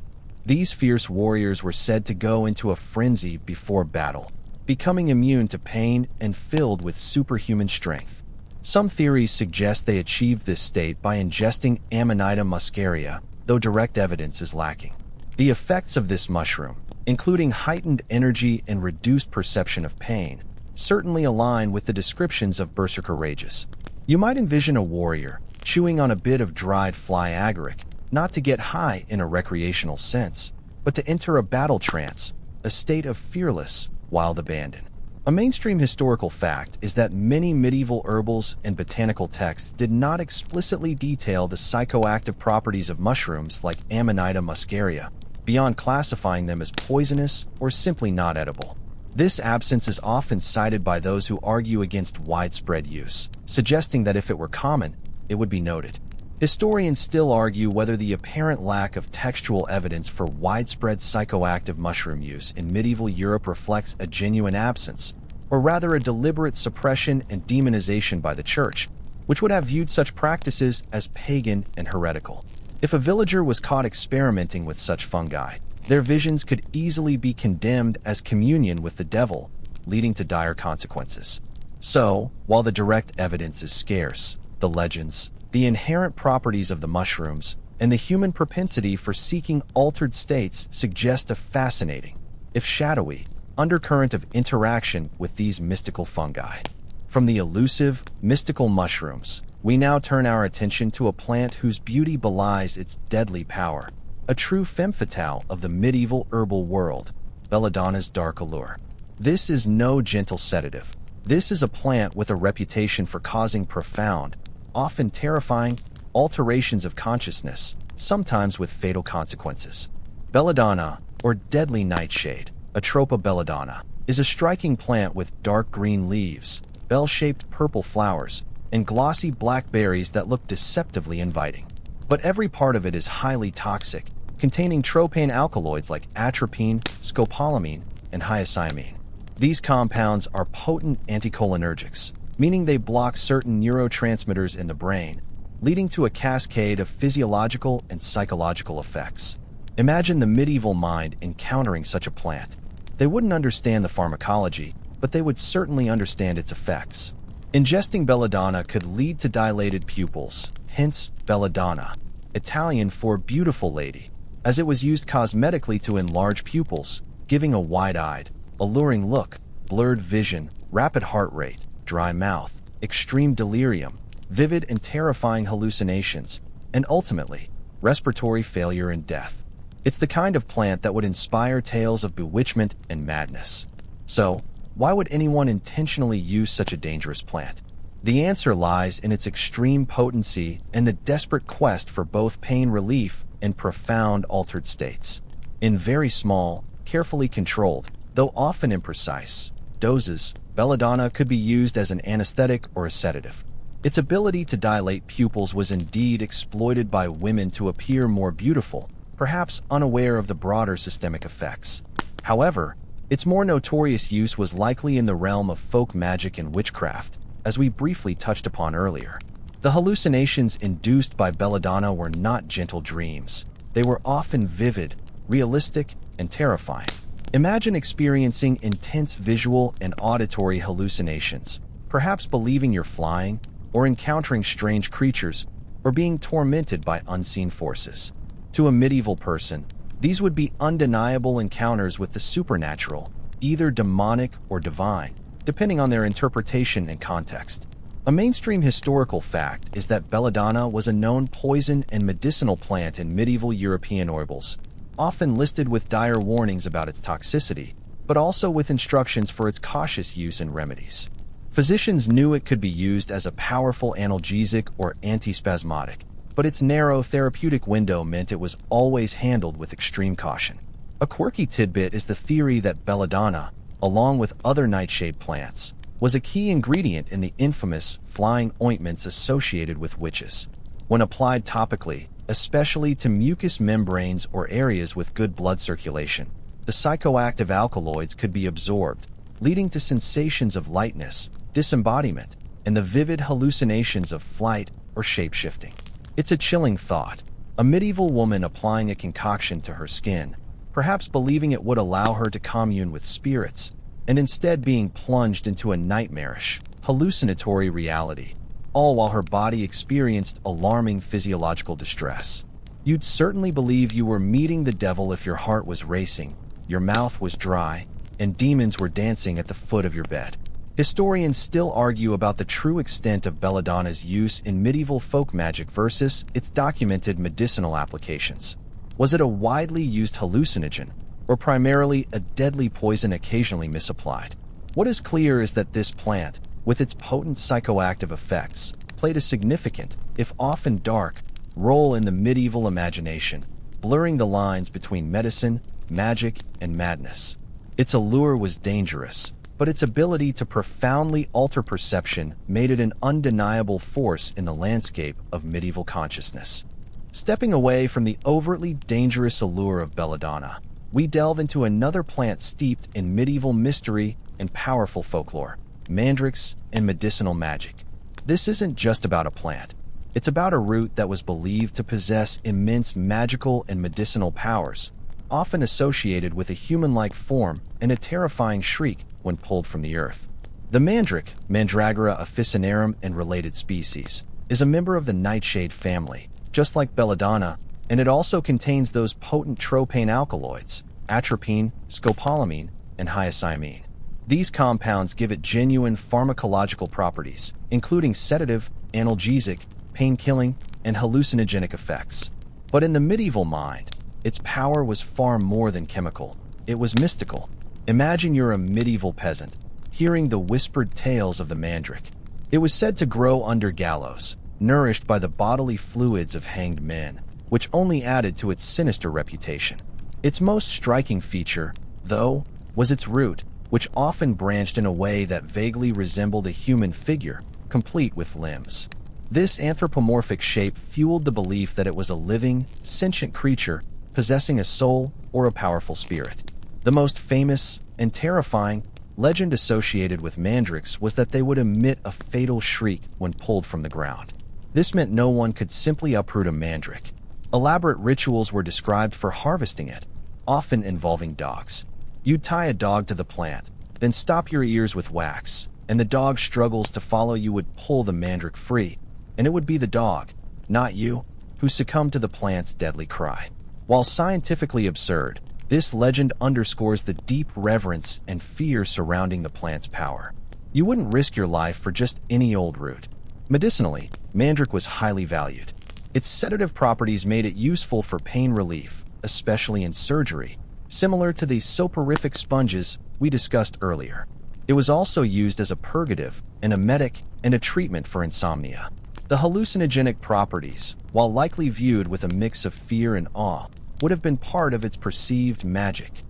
Speaker 1: These fierce warriors were said to go into a frenzy before battle, becoming immune to pain and filled with superhuman strength. Some theories suggest they achieved this state by ingesting Amanita muscaria, though direct evidence is lacking. The effects of this mushroom, including heightened energy and reduced perception of pain, certainly align with the descriptions of berserker rages. You might envision a warrior chewing on a bit of dried fly agaric, not to get high in a recreational sense, but to enter a battle trance, a state of fearless, wild abandon. A mainstream historical fact is that many medieval herbals and botanical texts did not explicitly detail the psychoactive properties of mushrooms like Amanita muscaria, beyond classifying them as poisonous or simply not edible. This absence is often cited by those who argue against widespread use, suggesting that if it were common, it would be noted. Historians still argue whether the apparent lack of textual evidence for widespread psychoactive mushroom use in medieval Europe reflects a genuine absence, or rather a deliberate suppression and demonization by the Church, which would have viewed such practices as pagan and heretical. If a villager was caught experimenting with such fungi, their visions could easily be condemned as communion with the devil, leading to dire consequences. So, while the direct evidence is scarce, the legends, the inherent properties of the mushrooms, and the human propensity for seeking altered states suggest a fascinating, if shadowy, undercurrent of interaction with these mystical fungi. From the elusive, mystical mushrooms, we now turn our attention to a plant whose beauty belies its deadly power, a true femme fatale of the medieval herbal world, belladonna's dark allure. This is no gentle sedative. This is a plant with a reputation for causing profound, often terrifying, alterations of consciousness, sometimes with fatal consequences. Belladonna, or deadly nightshade, Atropa belladonna, is a striking plant with dark green leaves, bell-shaped purple flowers, and glossy black berries that look deceptively inviting. But every part of it is highly toxic, containing tropane alkaloids like atropine, scopolamine, and hyoscyamine. These compounds are potent anticholinergics, meaning they block certain neurotransmitters in the brain, leading to a cascade of physiological and psychological effects. Imagine the medieval mind encountering such a plant. They wouldn't understand the pharmacology, but they would certainly understand its effects. Ingesting belladonna could lead to dilated pupils, hence belladonna, Italian for beautiful lady, as it was used cosmetically to enlarge pupils, giving a wide-eyed, alluring look, blurred vision, rapid heart rate, dry mouth, extreme delirium, vivid and terrifying hallucinations, and ultimately, respiratory failure and death. It's the kind of plant that would inspire tales of bewitchment and madness. So, why would anyone intentionally use such a dangerous plant? The answer lies in its extreme potency and the desperate quest for both pain relief and profound altered states. In very small, carefully controlled, though often imprecise, doses, belladonna could be used as an anesthetic or a sedative. Its ability to dilate pupils was indeed exploited by women to appear more beautiful, perhaps unaware of the broader systemic effects. However, its more notorious use was likely in the realm of folk magic and witchcraft, as we briefly touched upon earlier. The hallucinations induced by belladonna were not gentle dreams. They were often vivid, realistic, and terrifying. Imagine experiencing intense visual and auditory hallucinations, perhaps believing you're flying, or encountering strange creatures, or being tormented by unseen forces. To a medieval person, these would be undeniable encounters with the supernatural, either demonic or divine, depending on their interpretation and context. A mainstream historical fact is that belladonna was a known poison and medicinal plant in medieval European oibles, often listed with dire warnings about its toxicity, but also with instructions for its cautious use and remedies. Physicians knew it could be used as a powerful analgesic or antispasmodic, but its narrow therapeutic window meant it was always handled with extreme caution. A quirky tidbit is the theory that belladonna, along with other nightshade plants, was a key ingredient in the infamous flying ointments associated with witches. When applied topically, especially to mucous membranes or areas with good blood circulation, the psychoactive alkaloids could be absorbed, leading to sensations of lightness, disembodiment, and the vivid hallucinations of flight or shape-shifting. It's a chilling thought. A medieval woman applying a concoction to her skin, perhaps believing it would allow her to commune with spirits, and instead being plunged into a nightmarish, hallucinatory reality, all while her body experienced alarming physiological distress. You'd certainly believe you were meeting the devil if your heart was racing, your mouth was dry, and demons were dancing at the foot of your bed. Historians still argue about the true extent of belladonna's use in medieval folk magic versus its documented medicinal applications. Was it a widely used hallucinogen, or primarily a deadly poison occasionally misapplied? What is clear is that this plant, with its potent psychoactive effects, played a significant, if often dark, role in the medieval imagination, blurring the lines between medicine, magic, and madness. Its allure was dangerous, but its ability to profoundly alter perception made it an undeniable force in the landscape of medieval consciousness. Stepping away from the overtly dangerous allure of belladonna, we delve into another plant steeped in medieval mystery and powerful folklore, mandrakes and medicinal magic. This isn't just about a plant. It's about a root that was believed to possess immense magical and medicinal powers, often associated with a human-like form and a terrifying shriek when pulled from the earth. The mandrake, Mandragora officinarum and related species, is a member of the nightshade family, just like belladonna, and it also contains those potent tropane alkaloids, atropine, scopolamine, and hyoscyamine. These compounds give it genuine pharmacological properties, including sedative, analgesic, pain-killing, and hallucinogenic effects. But in the medieval mind, its power was far more than chemical. It was mystical. Imagine you're a medieval peasant, hearing the whispered tales of the mandrake. It was said to grow under gallows, nourished by the bodily fluids of hanged men, which only added to its sinister reputation. Its most striking feature, though, was its root, which often branched in a way that vaguely resembled a human figure, complete with limbs. This anthropomorphic shape fueled the belief that it was a living, sentient creature possessing a soul or a powerful spirit. The most famous and terrifying legend associated with mandrakes was that they would emit a fatal shriek when pulled from the ground. This meant no one could simply uproot a mandrake. Elaborate rituals were described for harvesting it, often involving dogs. You'd tie a dog to the plant, then stop your ears with wax, and the dog struggles to follow you would pull the mandrake free, and it would be the dog, not you, who succumbed to the plant's deadly cry. While scientifically absurd, this legend underscores the deep reverence and fear surrounding the plant's power. You wouldn't risk your life for just any old root. Medicinally, mandrake was highly valued. Its sedative properties made it useful for pain relief, especially in surgery, similar to the soporific sponges we discussed earlier. It was also used as a purgative, an emetic, and a treatment for insomnia. The hallucinogenic properties, while likely viewed with a mix of fear and awe, would have been part of its perceived magic.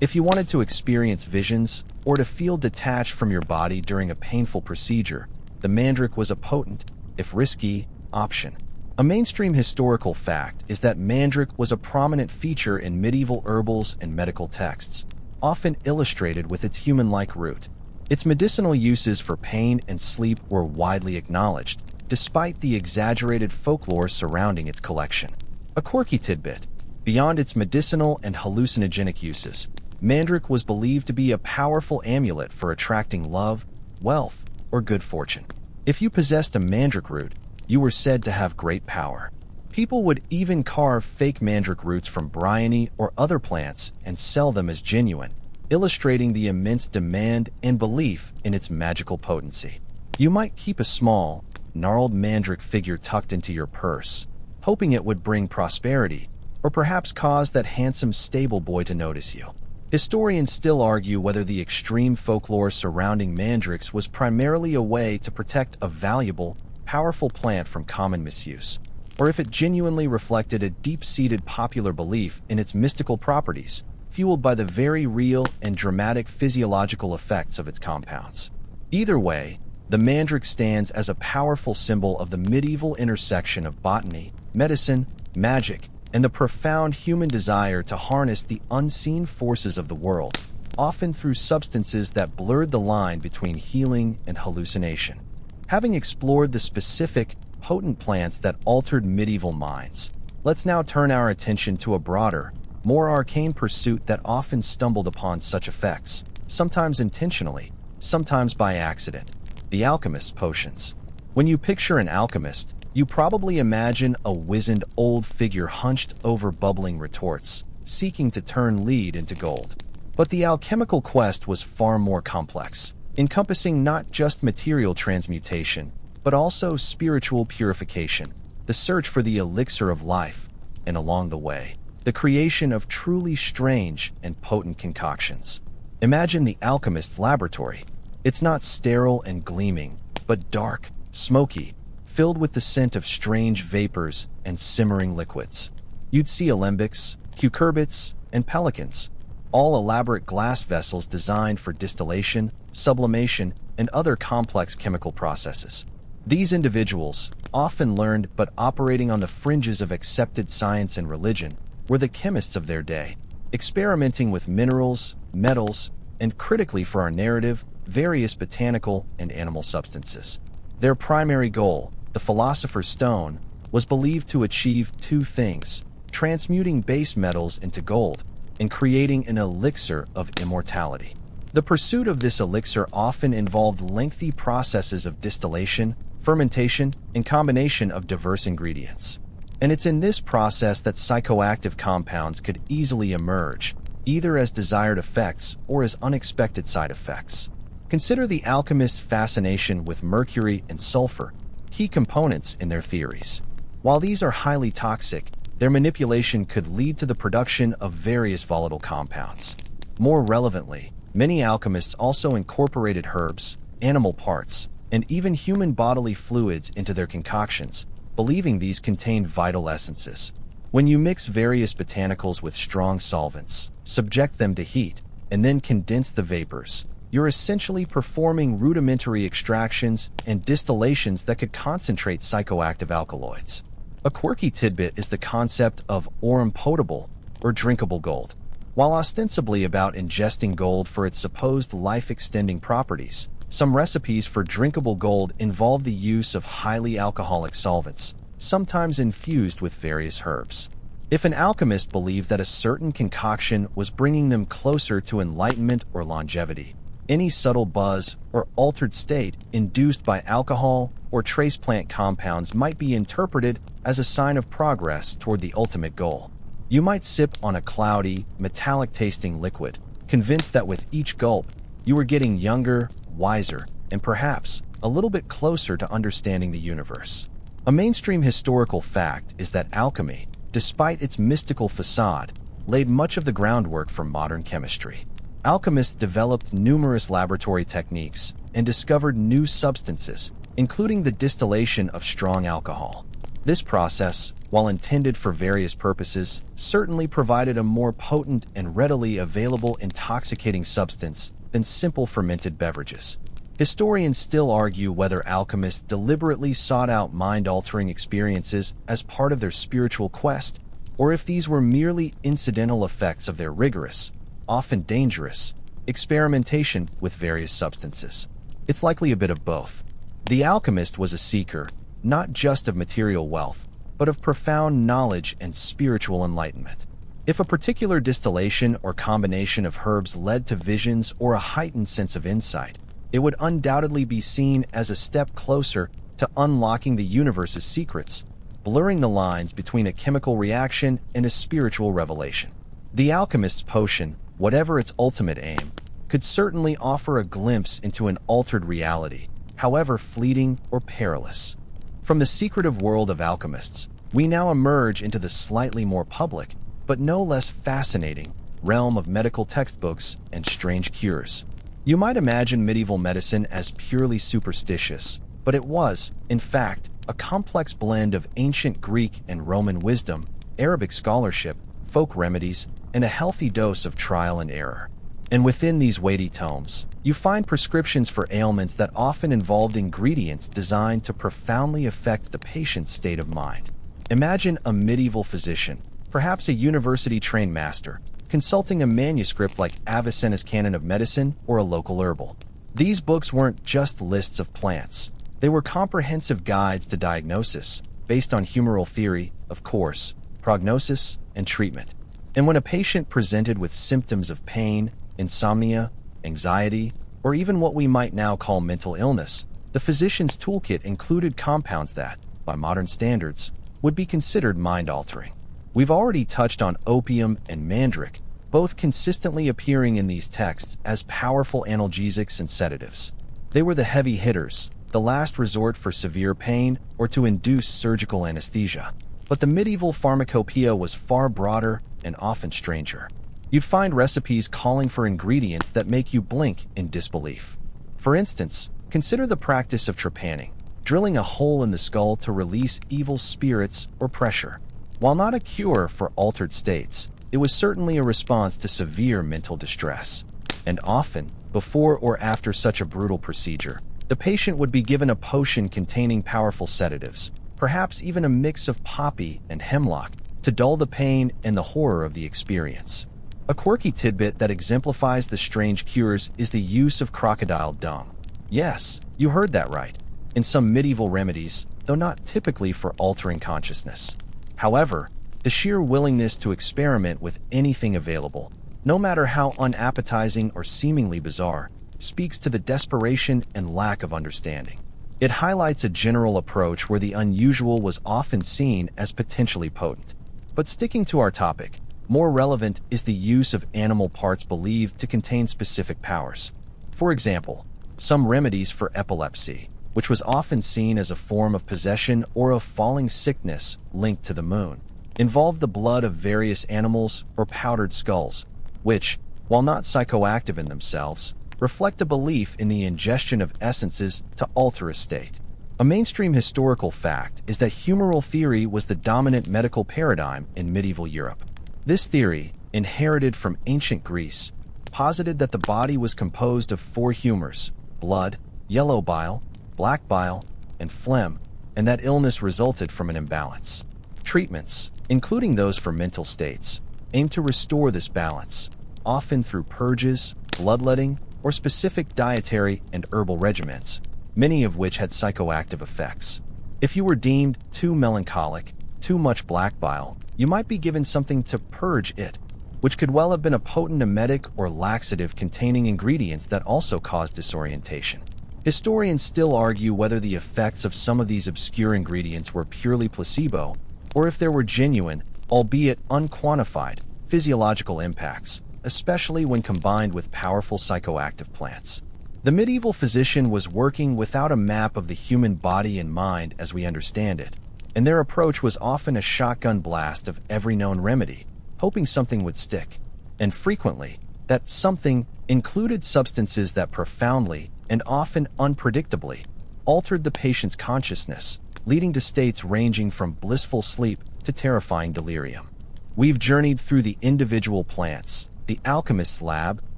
Speaker 1: If you wanted to experience visions or to feel detached from your body during a painful procedure, the mandrake was a potent, if risky, option. A mainstream historical fact is that mandrake was a prominent feature in medieval herbals and medical texts, often illustrated with its human-like root. Its medicinal uses for pain and sleep were widely acknowledged, despite the exaggerated folklore surrounding its collection. A quirky tidbit: beyond its medicinal and hallucinogenic uses, mandrake was believed to be a powerful amulet for attracting love, wealth, or good fortune. If you possessed a mandrake root, you were said to have great power. People would even carve fake mandrake roots from bryony or other plants and sell them as genuine, illustrating the immense demand and belief in its magical potency. You might keep a small, gnarled mandrake figure tucked into your purse, hoping it would bring prosperity, or perhaps cause that handsome stable boy to notice you. Historians still argue whether the extreme folklore surrounding mandrakes was primarily a way to protect a valuable, powerful plant from common misuse, or if it genuinely reflected a deep-seated popular belief in its mystical properties, fueled by the very real and dramatic physiological effects of its compounds. Either way, the mandrake stands as a powerful symbol of the medieval intersection of botany, medicine, magic, and the profound human desire to harness the unseen forces of the world, often through substances that blurred the line between healing and hallucination. Having explored the specific, potent plants that altered medieval minds, let's now turn our attention to a broader, more arcane pursuit that often stumbled upon such effects, sometimes intentionally, sometimes by accident: the alchemist's potions. When you picture an alchemist, you probably imagine a wizened old figure hunched over bubbling retorts, seeking to turn lead into gold. But the alchemical quest was far more complex, encompassing not just material transmutation, but also spiritual purification, the search for the elixir of life, and along the way, the creation of truly strange and potent concoctions. Imagine the alchemist's laboratory. It's not sterile and gleaming, but dark, smoky, filled with the scent of strange vapors and simmering liquids. You'd see alembics, cucurbits, and pelicans, all elaborate glass vessels designed for distillation, sublimation, and other complex chemical processes. These individuals, often learned but operating on the fringes of accepted science and religion, were the chemists of their day, experimenting with minerals, metals, and critically for our narrative, various botanical and animal substances. Their primary goal, the Philosopher's Stone, was believed to achieve two things: transmuting base metals into gold and creating an elixir of immortality. The pursuit of this elixir often involved lengthy processes of distillation, fermentation, and combination of diverse ingredients. And it's in this process that psychoactive compounds could easily emerge, either as desired effects or as unexpected side effects. Consider the alchemist's fascination with mercury and sulfur, key components in their theories. While these are highly toxic, their manipulation could lead to the production of various volatile compounds. More relevantly, many alchemists also incorporated herbs, animal parts, and even human bodily fluids into their concoctions, believing these contained vital essences. When you mix various botanicals with strong solvents, subject them to heat, and then condense the vapors, you're essentially performing rudimentary extractions and distillations that could concentrate psychoactive alkaloids. A quirky tidbit is the concept of aurum potable, or drinkable gold. While ostensibly about ingesting gold for its supposed life-extending properties, some recipes for drinkable gold involve the use of highly alcoholic solvents, sometimes infused with various herbs. If an alchemist believed that a certain concoction was bringing them closer to enlightenment or longevity, any subtle buzz or altered state induced by alcohol or trace plant compounds might be interpreted as a sign of progress toward the ultimate goal. You might sip on a cloudy, metallic-tasting liquid, convinced that with each gulp, you were getting younger, wiser, and perhaps a little bit closer to understanding the universe. A mainstream historical fact is that alchemy, despite its mystical facade, laid much of the groundwork for modern chemistry. Alchemists developed numerous laboratory techniques and discovered new substances, including the distillation of strong alcohol. This process, while intended for various purposes, certainly provided a more potent and readily available intoxicating substance than simple fermented beverages. Historians still argue whether alchemists deliberately sought out mind-altering experiences as part of their spiritual quest, or if these were merely incidental effects of their rigorous, often dangerous, experimentation with various substances. It's likely a bit of both. The alchemist was a seeker, not just of material wealth, but of profound knowledge and spiritual enlightenment. If a particular distillation or combination of herbs led to visions or a heightened sense of insight, it would undoubtedly be seen as a step closer to unlocking the universe's secrets, blurring the lines between a chemical reaction and a spiritual revelation. The alchemist's potion, whatever its ultimate aim, could certainly offer a glimpse into an altered reality, however fleeting or perilous. From the secretive world of alchemists, we now emerge into the slightly more public, but no less fascinating, realm of medical textbooks and strange cures. You might imagine medieval medicine as purely superstitious, but it was, in fact, a complex blend of ancient Greek and Roman wisdom, Arabic scholarship, folk remedies, and a healthy dose of trial and error. And within these weighty tomes, you find prescriptions for ailments that often involved ingredients designed to profoundly affect the patient's state of mind. Imagine a medieval physician, perhaps a university-trained master, consulting a manuscript like Avicenna's Canon of Medicine or a local herbal. These books weren't just lists of plants. They were comprehensive guides to diagnosis, based on humoral theory, of course, prognosis, and treatment. And when a patient presented with symptoms of pain, insomnia, anxiety, or even what we might now call mental illness, the physician's toolkit included compounds that, by modern standards, would be considered mind-altering. We've already touched on opium and mandrake, both consistently appearing in these texts as powerful analgesics and sedatives. They were the heavy hitters, the last resort for severe pain or to induce surgical anesthesia. But the medieval pharmacopoeia was far broader and often stranger. You'd find recipes calling for ingredients that make you blink in disbelief. For instance, consider the practice of trepanning, drilling a hole in the skull to release evil spirits or pressure. While not a cure for altered states, it was certainly a response to severe mental distress. And often, before or after such a brutal procedure, the patient would be given a potion containing powerful sedatives, perhaps even a mix of poppy and hemlock, to dull the pain and the horror of the experience. A quirky tidbit that exemplifies the strange cures is the use of crocodile dung. Yes, you heard that right. In some medieval remedies, though not typically for altering consciousness. However, the sheer willingness to experiment with anything available, no matter how unappetizing or seemingly bizarre, speaks to the desperation and lack of understanding. It highlights a general approach where the unusual was often seen as potentially potent. But sticking to our topic, more relevant is the use of animal parts believed to contain specific powers. For example, some remedies for epilepsy, which was often seen as a form of possession or of falling sickness linked to the moon, involved the blood of various animals or powdered skulls, which, while not psychoactive in themselves, reflect a belief in the ingestion of essences to alter a state. A mainstream historical fact is that humoral theory was the dominant medical paradigm in medieval Europe. This theory, inherited from ancient Greece, posited that the body was composed of four humors: blood, yellow bile, black bile, and phlegm, and that illness resulted from an imbalance. Treatments, including those for mental states, aim to restore this balance, often through purges, bloodletting, or specific dietary and herbal regimens, many of which had psychoactive effects. If you were deemed too melancholic, too much black bile, you might be given something to purge it, which could well have been a potent emetic or laxative containing ingredients that also cause disorientation. Historians still argue whether the effects of some of these obscure ingredients were purely placebo, or if there were genuine, albeit unquantified, physiological impacts, especially when combined with powerful psychoactive plants. The medieval physician was working without a map of the human body in mind as we understand it, and their approach was often a shotgun blast of every known remedy, hoping something would stick. And frequently, that something included substances that profoundly, and often unpredictably, altered the patient's consciousness, leading to states ranging from blissful sleep to terrifying delirium. We've journeyed through the individual plants, the alchemist's lab,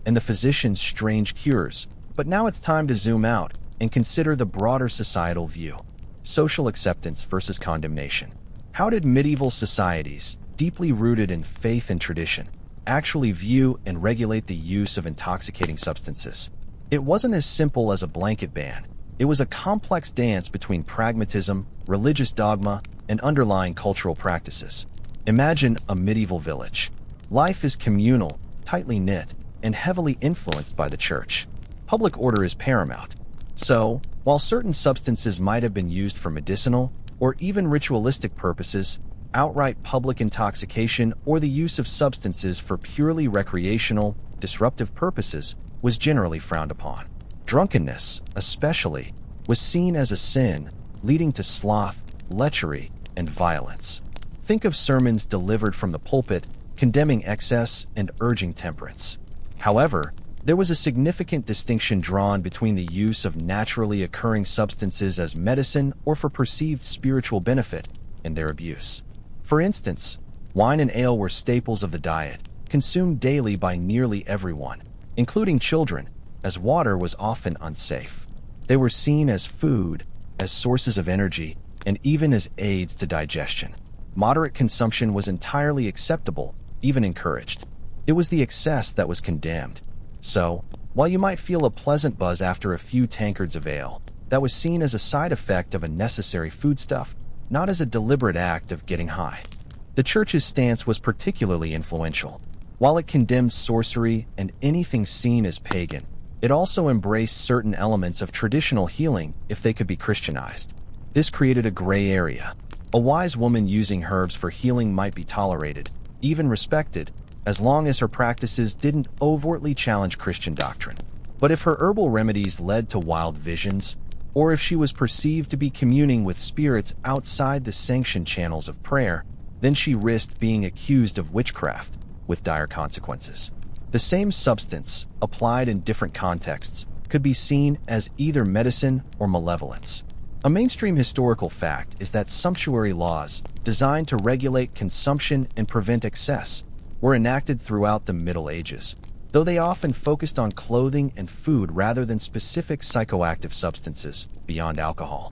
Speaker 1: and the physician's strange cures, but now it's time to zoom out and consider the broader societal view. Social acceptance versus condemnation. How did medieval societies, deeply rooted in faith and tradition, actually view and regulate the use of intoxicating substances? It wasn't as simple as a blanket ban. It was a complex dance between pragmatism, religious dogma, and underlying cultural practices. Imagine a medieval village. Life is communal, tightly knit, and heavily influenced by the church. Public order is paramount. So, while certain substances might have been used for medicinal or even ritualistic purposes, outright public intoxication or the use of substances for purely recreational, disruptive purposes was generally frowned upon. Drunkenness, especially, was seen as a sin, leading to sloth, lechery, and violence. Think of sermons delivered from the pulpit condemning excess and urging temperance. However, there was a significant distinction drawn between the use of naturally occurring substances as medicine or for perceived spiritual benefit and their abuse. For instance, wine and ale were staples of the diet, consumed daily by nearly everyone, including children, as water was often unsafe. They were seen as food, as sources of energy, and even as aids to digestion. Moderate consumption was entirely acceptable, even encouraged. It was the excess that was condemned. So, while you might feel a pleasant buzz after a few tankards of ale, that was seen as a side effect of a necessary foodstuff, not as a deliberate act of getting high. The church's stance was particularly influential. While it condemned sorcery and anything seen as pagan, it also embraced certain elements of traditional healing if they could be Christianized. This created a gray area. A wise woman using herbs for healing might be tolerated, even respected, as long as her practices didn't overtly challenge Christian doctrine. But if her herbal remedies led to wild visions, or if she was perceived to be communing with spirits outside the sanctioned channels of prayer, then she risked being accused of witchcraft, with dire consequences. The same substance, applied in different contexts, could be seen as either medicine or malevolence. A mainstream historical fact is that sumptuary laws, designed to regulate consumption and prevent excess, were enacted throughout the Middle Ages, though they often focused on clothing and food rather than specific psychoactive substances beyond alcohol.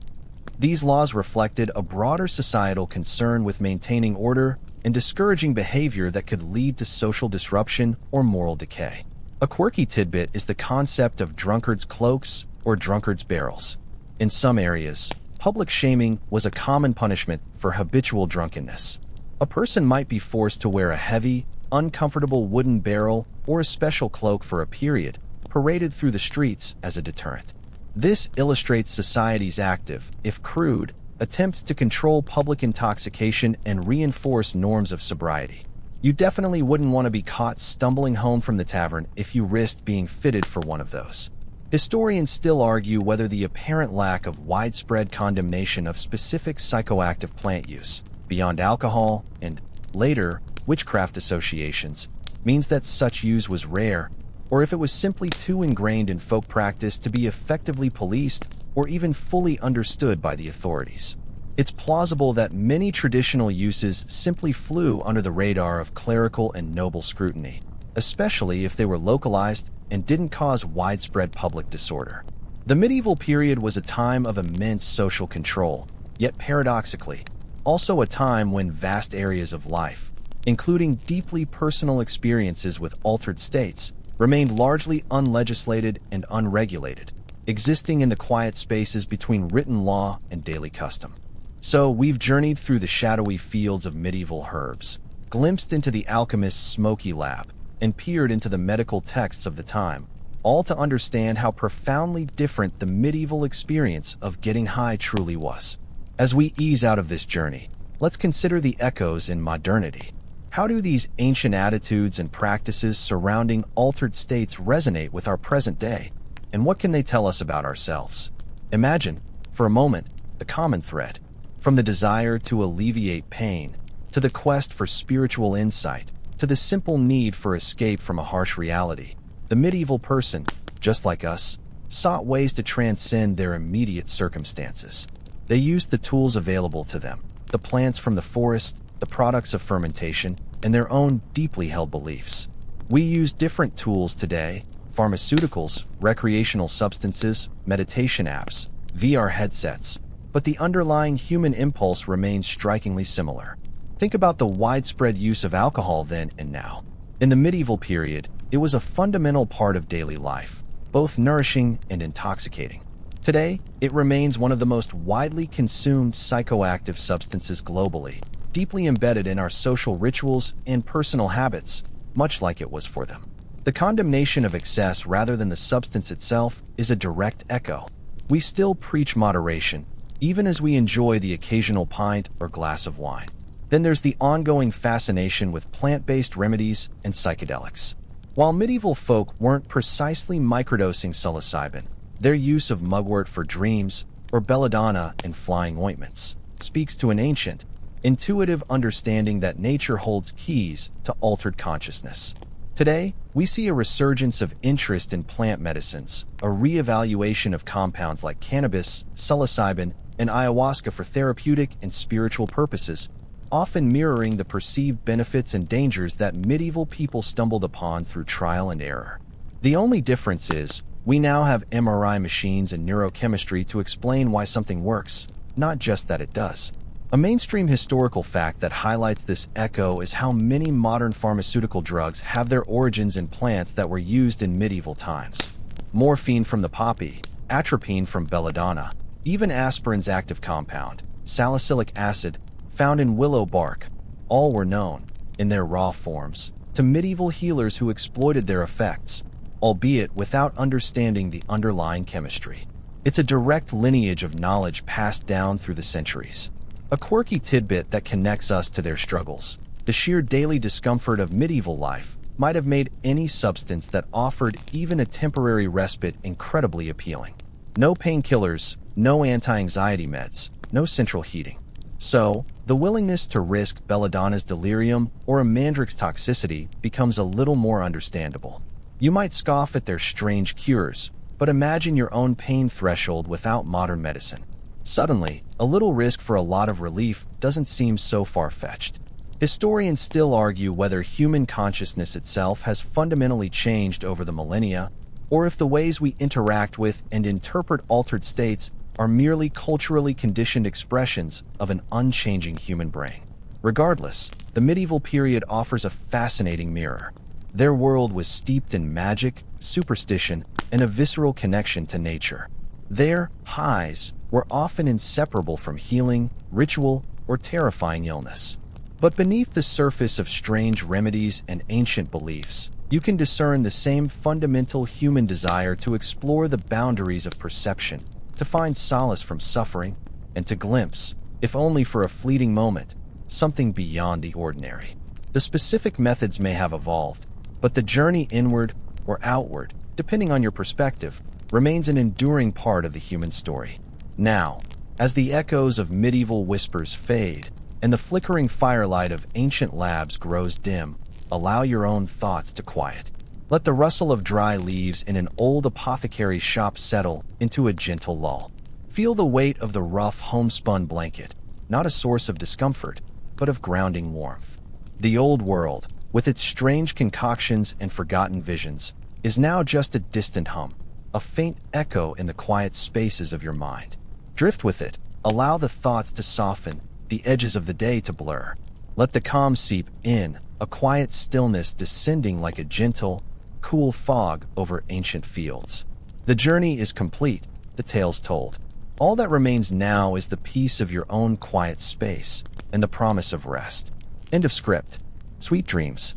Speaker 1: These laws reflected a broader societal concern with maintaining order and discouraging behavior that could lead to social disruption or moral decay. A quirky tidbit is the concept of drunkards' cloaks or drunkards' barrels. In some areas, public shaming was a common punishment for habitual drunkenness. A person might be forced to wear a heavy, uncomfortable wooden barrel or a special cloak for a period, paraded through the streets as a deterrent. This illustrates society's active, if crude, attempts to control public intoxication and reinforce norms of sobriety. You definitely wouldn't want to be caught stumbling home from the tavern if you risked being fitted for one of those. Historians still argue whether the apparent lack of widespread condemnation of specific psychoactive plant use, beyond alcohol and, later, witchcraft associations, means that such use was rare, or if it was simply too ingrained in folk practice to be effectively policed or even fully understood by the authorities. It's plausible that many traditional uses simply flew under the radar of clerical and noble scrutiny, especially if they were localized and didn't cause widespread public disorder. The medieval period was a time of immense social control, yet paradoxically, also a time when vast areas of life, including deeply personal experiences with altered states, remained largely unlegislated and unregulated, existing in the quiet spaces between written law and daily custom. So, we've journeyed through the shadowy fields of medieval herbs, glimpsed into the alchemist's smoky lab, and peered into the medical texts of the time, all to understand how profoundly different the medieval experience of getting high truly was. As we ease out of this journey, let's consider the echoes in modernity. How do these ancient attitudes and practices surrounding altered states resonate with our present day? And what can they tell us about ourselves? Imagine, for a moment, the common thread. From the desire to alleviate pain, to the quest for spiritual insight, to the simple need for escape from a harsh reality, the medieval person, just like us, sought ways to transcend their immediate circumstances. They used the tools available to them, the plants from the forest, the products of fermentation, and their own deeply held beliefs. We use different tools today: pharmaceuticals, recreational substances, meditation apps, VR headsets, but the underlying human impulse remains strikingly similar. Think about the widespread use of alcohol then and now. In the medieval period, it was a fundamental part of daily life, both nourishing and intoxicating. Today, it remains one of the most widely consumed psychoactive substances globally, deeply embedded in our social rituals and personal habits, much like it was for them. The condemnation of excess rather than the substance itself is a direct echo. We still preach moderation, even as we enjoy the occasional pint or glass of wine. Then there's the ongoing fascination with plant-based remedies and psychedelics. While medieval folk weren't precisely microdosing psilocybin, their use of mugwort for dreams or belladonna in flying ointments speaks to an ancient, intuitive understanding that nature holds keys to altered consciousness. Today, we see a resurgence of interest in plant medicines, a re-evaluation of compounds like cannabis, psilocybin, and ayahuasca for therapeutic and spiritual purposes, often mirroring the perceived benefits and dangers that medieval people stumbled upon through trial and error. The only difference is, we now have MRI machines and neurochemistry to explain why something works, not just that it does. A mainstream historical fact that highlights this echo is how many modern pharmaceutical drugs have their origins in plants that were used in medieval times. Morphine from the poppy, atropine from belladonna, even aspirin's active compound, salicylic acid, found in willow bark, all were known, in their raw forms, to medieval healers who exploited their effects, albeit without understanding the underlying chemistry. It's a direct lineage of knowledge passed down through the centuries. A quirky tidbit that connects us to their struggles. The sheer daily discomfort of medieval life might have made any substance that offered even a temporary respite incredibly appealing. No painkillers, no anti-anxiety meds, no central heating. So, the willingness to risk belladonna's delirium or a mandrake's toxicity becomes a little more understandable. You might scoff at their strange cures, but imagine your own pain threshold without modern medicine. Suddenly, a little risk for a lot of relief doesn't seem so far-fetched. Historians still argue whether human consciousness itself has fundamentally changed over the millennia, or if the ways we interact with and interpret altered states are merely culturally conditioned expressions of an unchanging human brain. Regardless, the medieval period offers a fascinating mirror. Their world was steeped in magic, superstition, and a visceral connection to nature. Their highs were often inseparable from healing, ritual, or terrifying illness. But beneath the surface of strange remedies and ancient beliefs, you can discern the same fundamental human desire to explore the boundaries of perception, to find solace from suffering, and to glimpse, if only for a fleeting moment, something beyond the ordinary. The specific methods may have evolved, but the journey inward or outward, depending on your perspective, remains an enduring part of the human story. Now, as the echoes of medieval whispers fade, and the flickering firelight of ancient labs grows dim, allow your own thoughts to quiet. Let the rustle of dry leaves in an old apothecary's shop settle into a gentle lull. Feel the weight of the rough homespun blanket, not a source of discomfort, but of grounding warmth. The old world, with its strange concoctions and forgotten visions, is now just a distant hum, a faint echo in the quiet spaces of your mind. Drift with it, allow the thoughts to soften, the edges of the day to blur. Let the calm seep in, a quiet stillness descending like a gentle, cool fog over ancient fields. The journey is complete, the tale's told. All that remains now is the peace of your own quiet space and the promise of rest. End of script. Sweet dreams.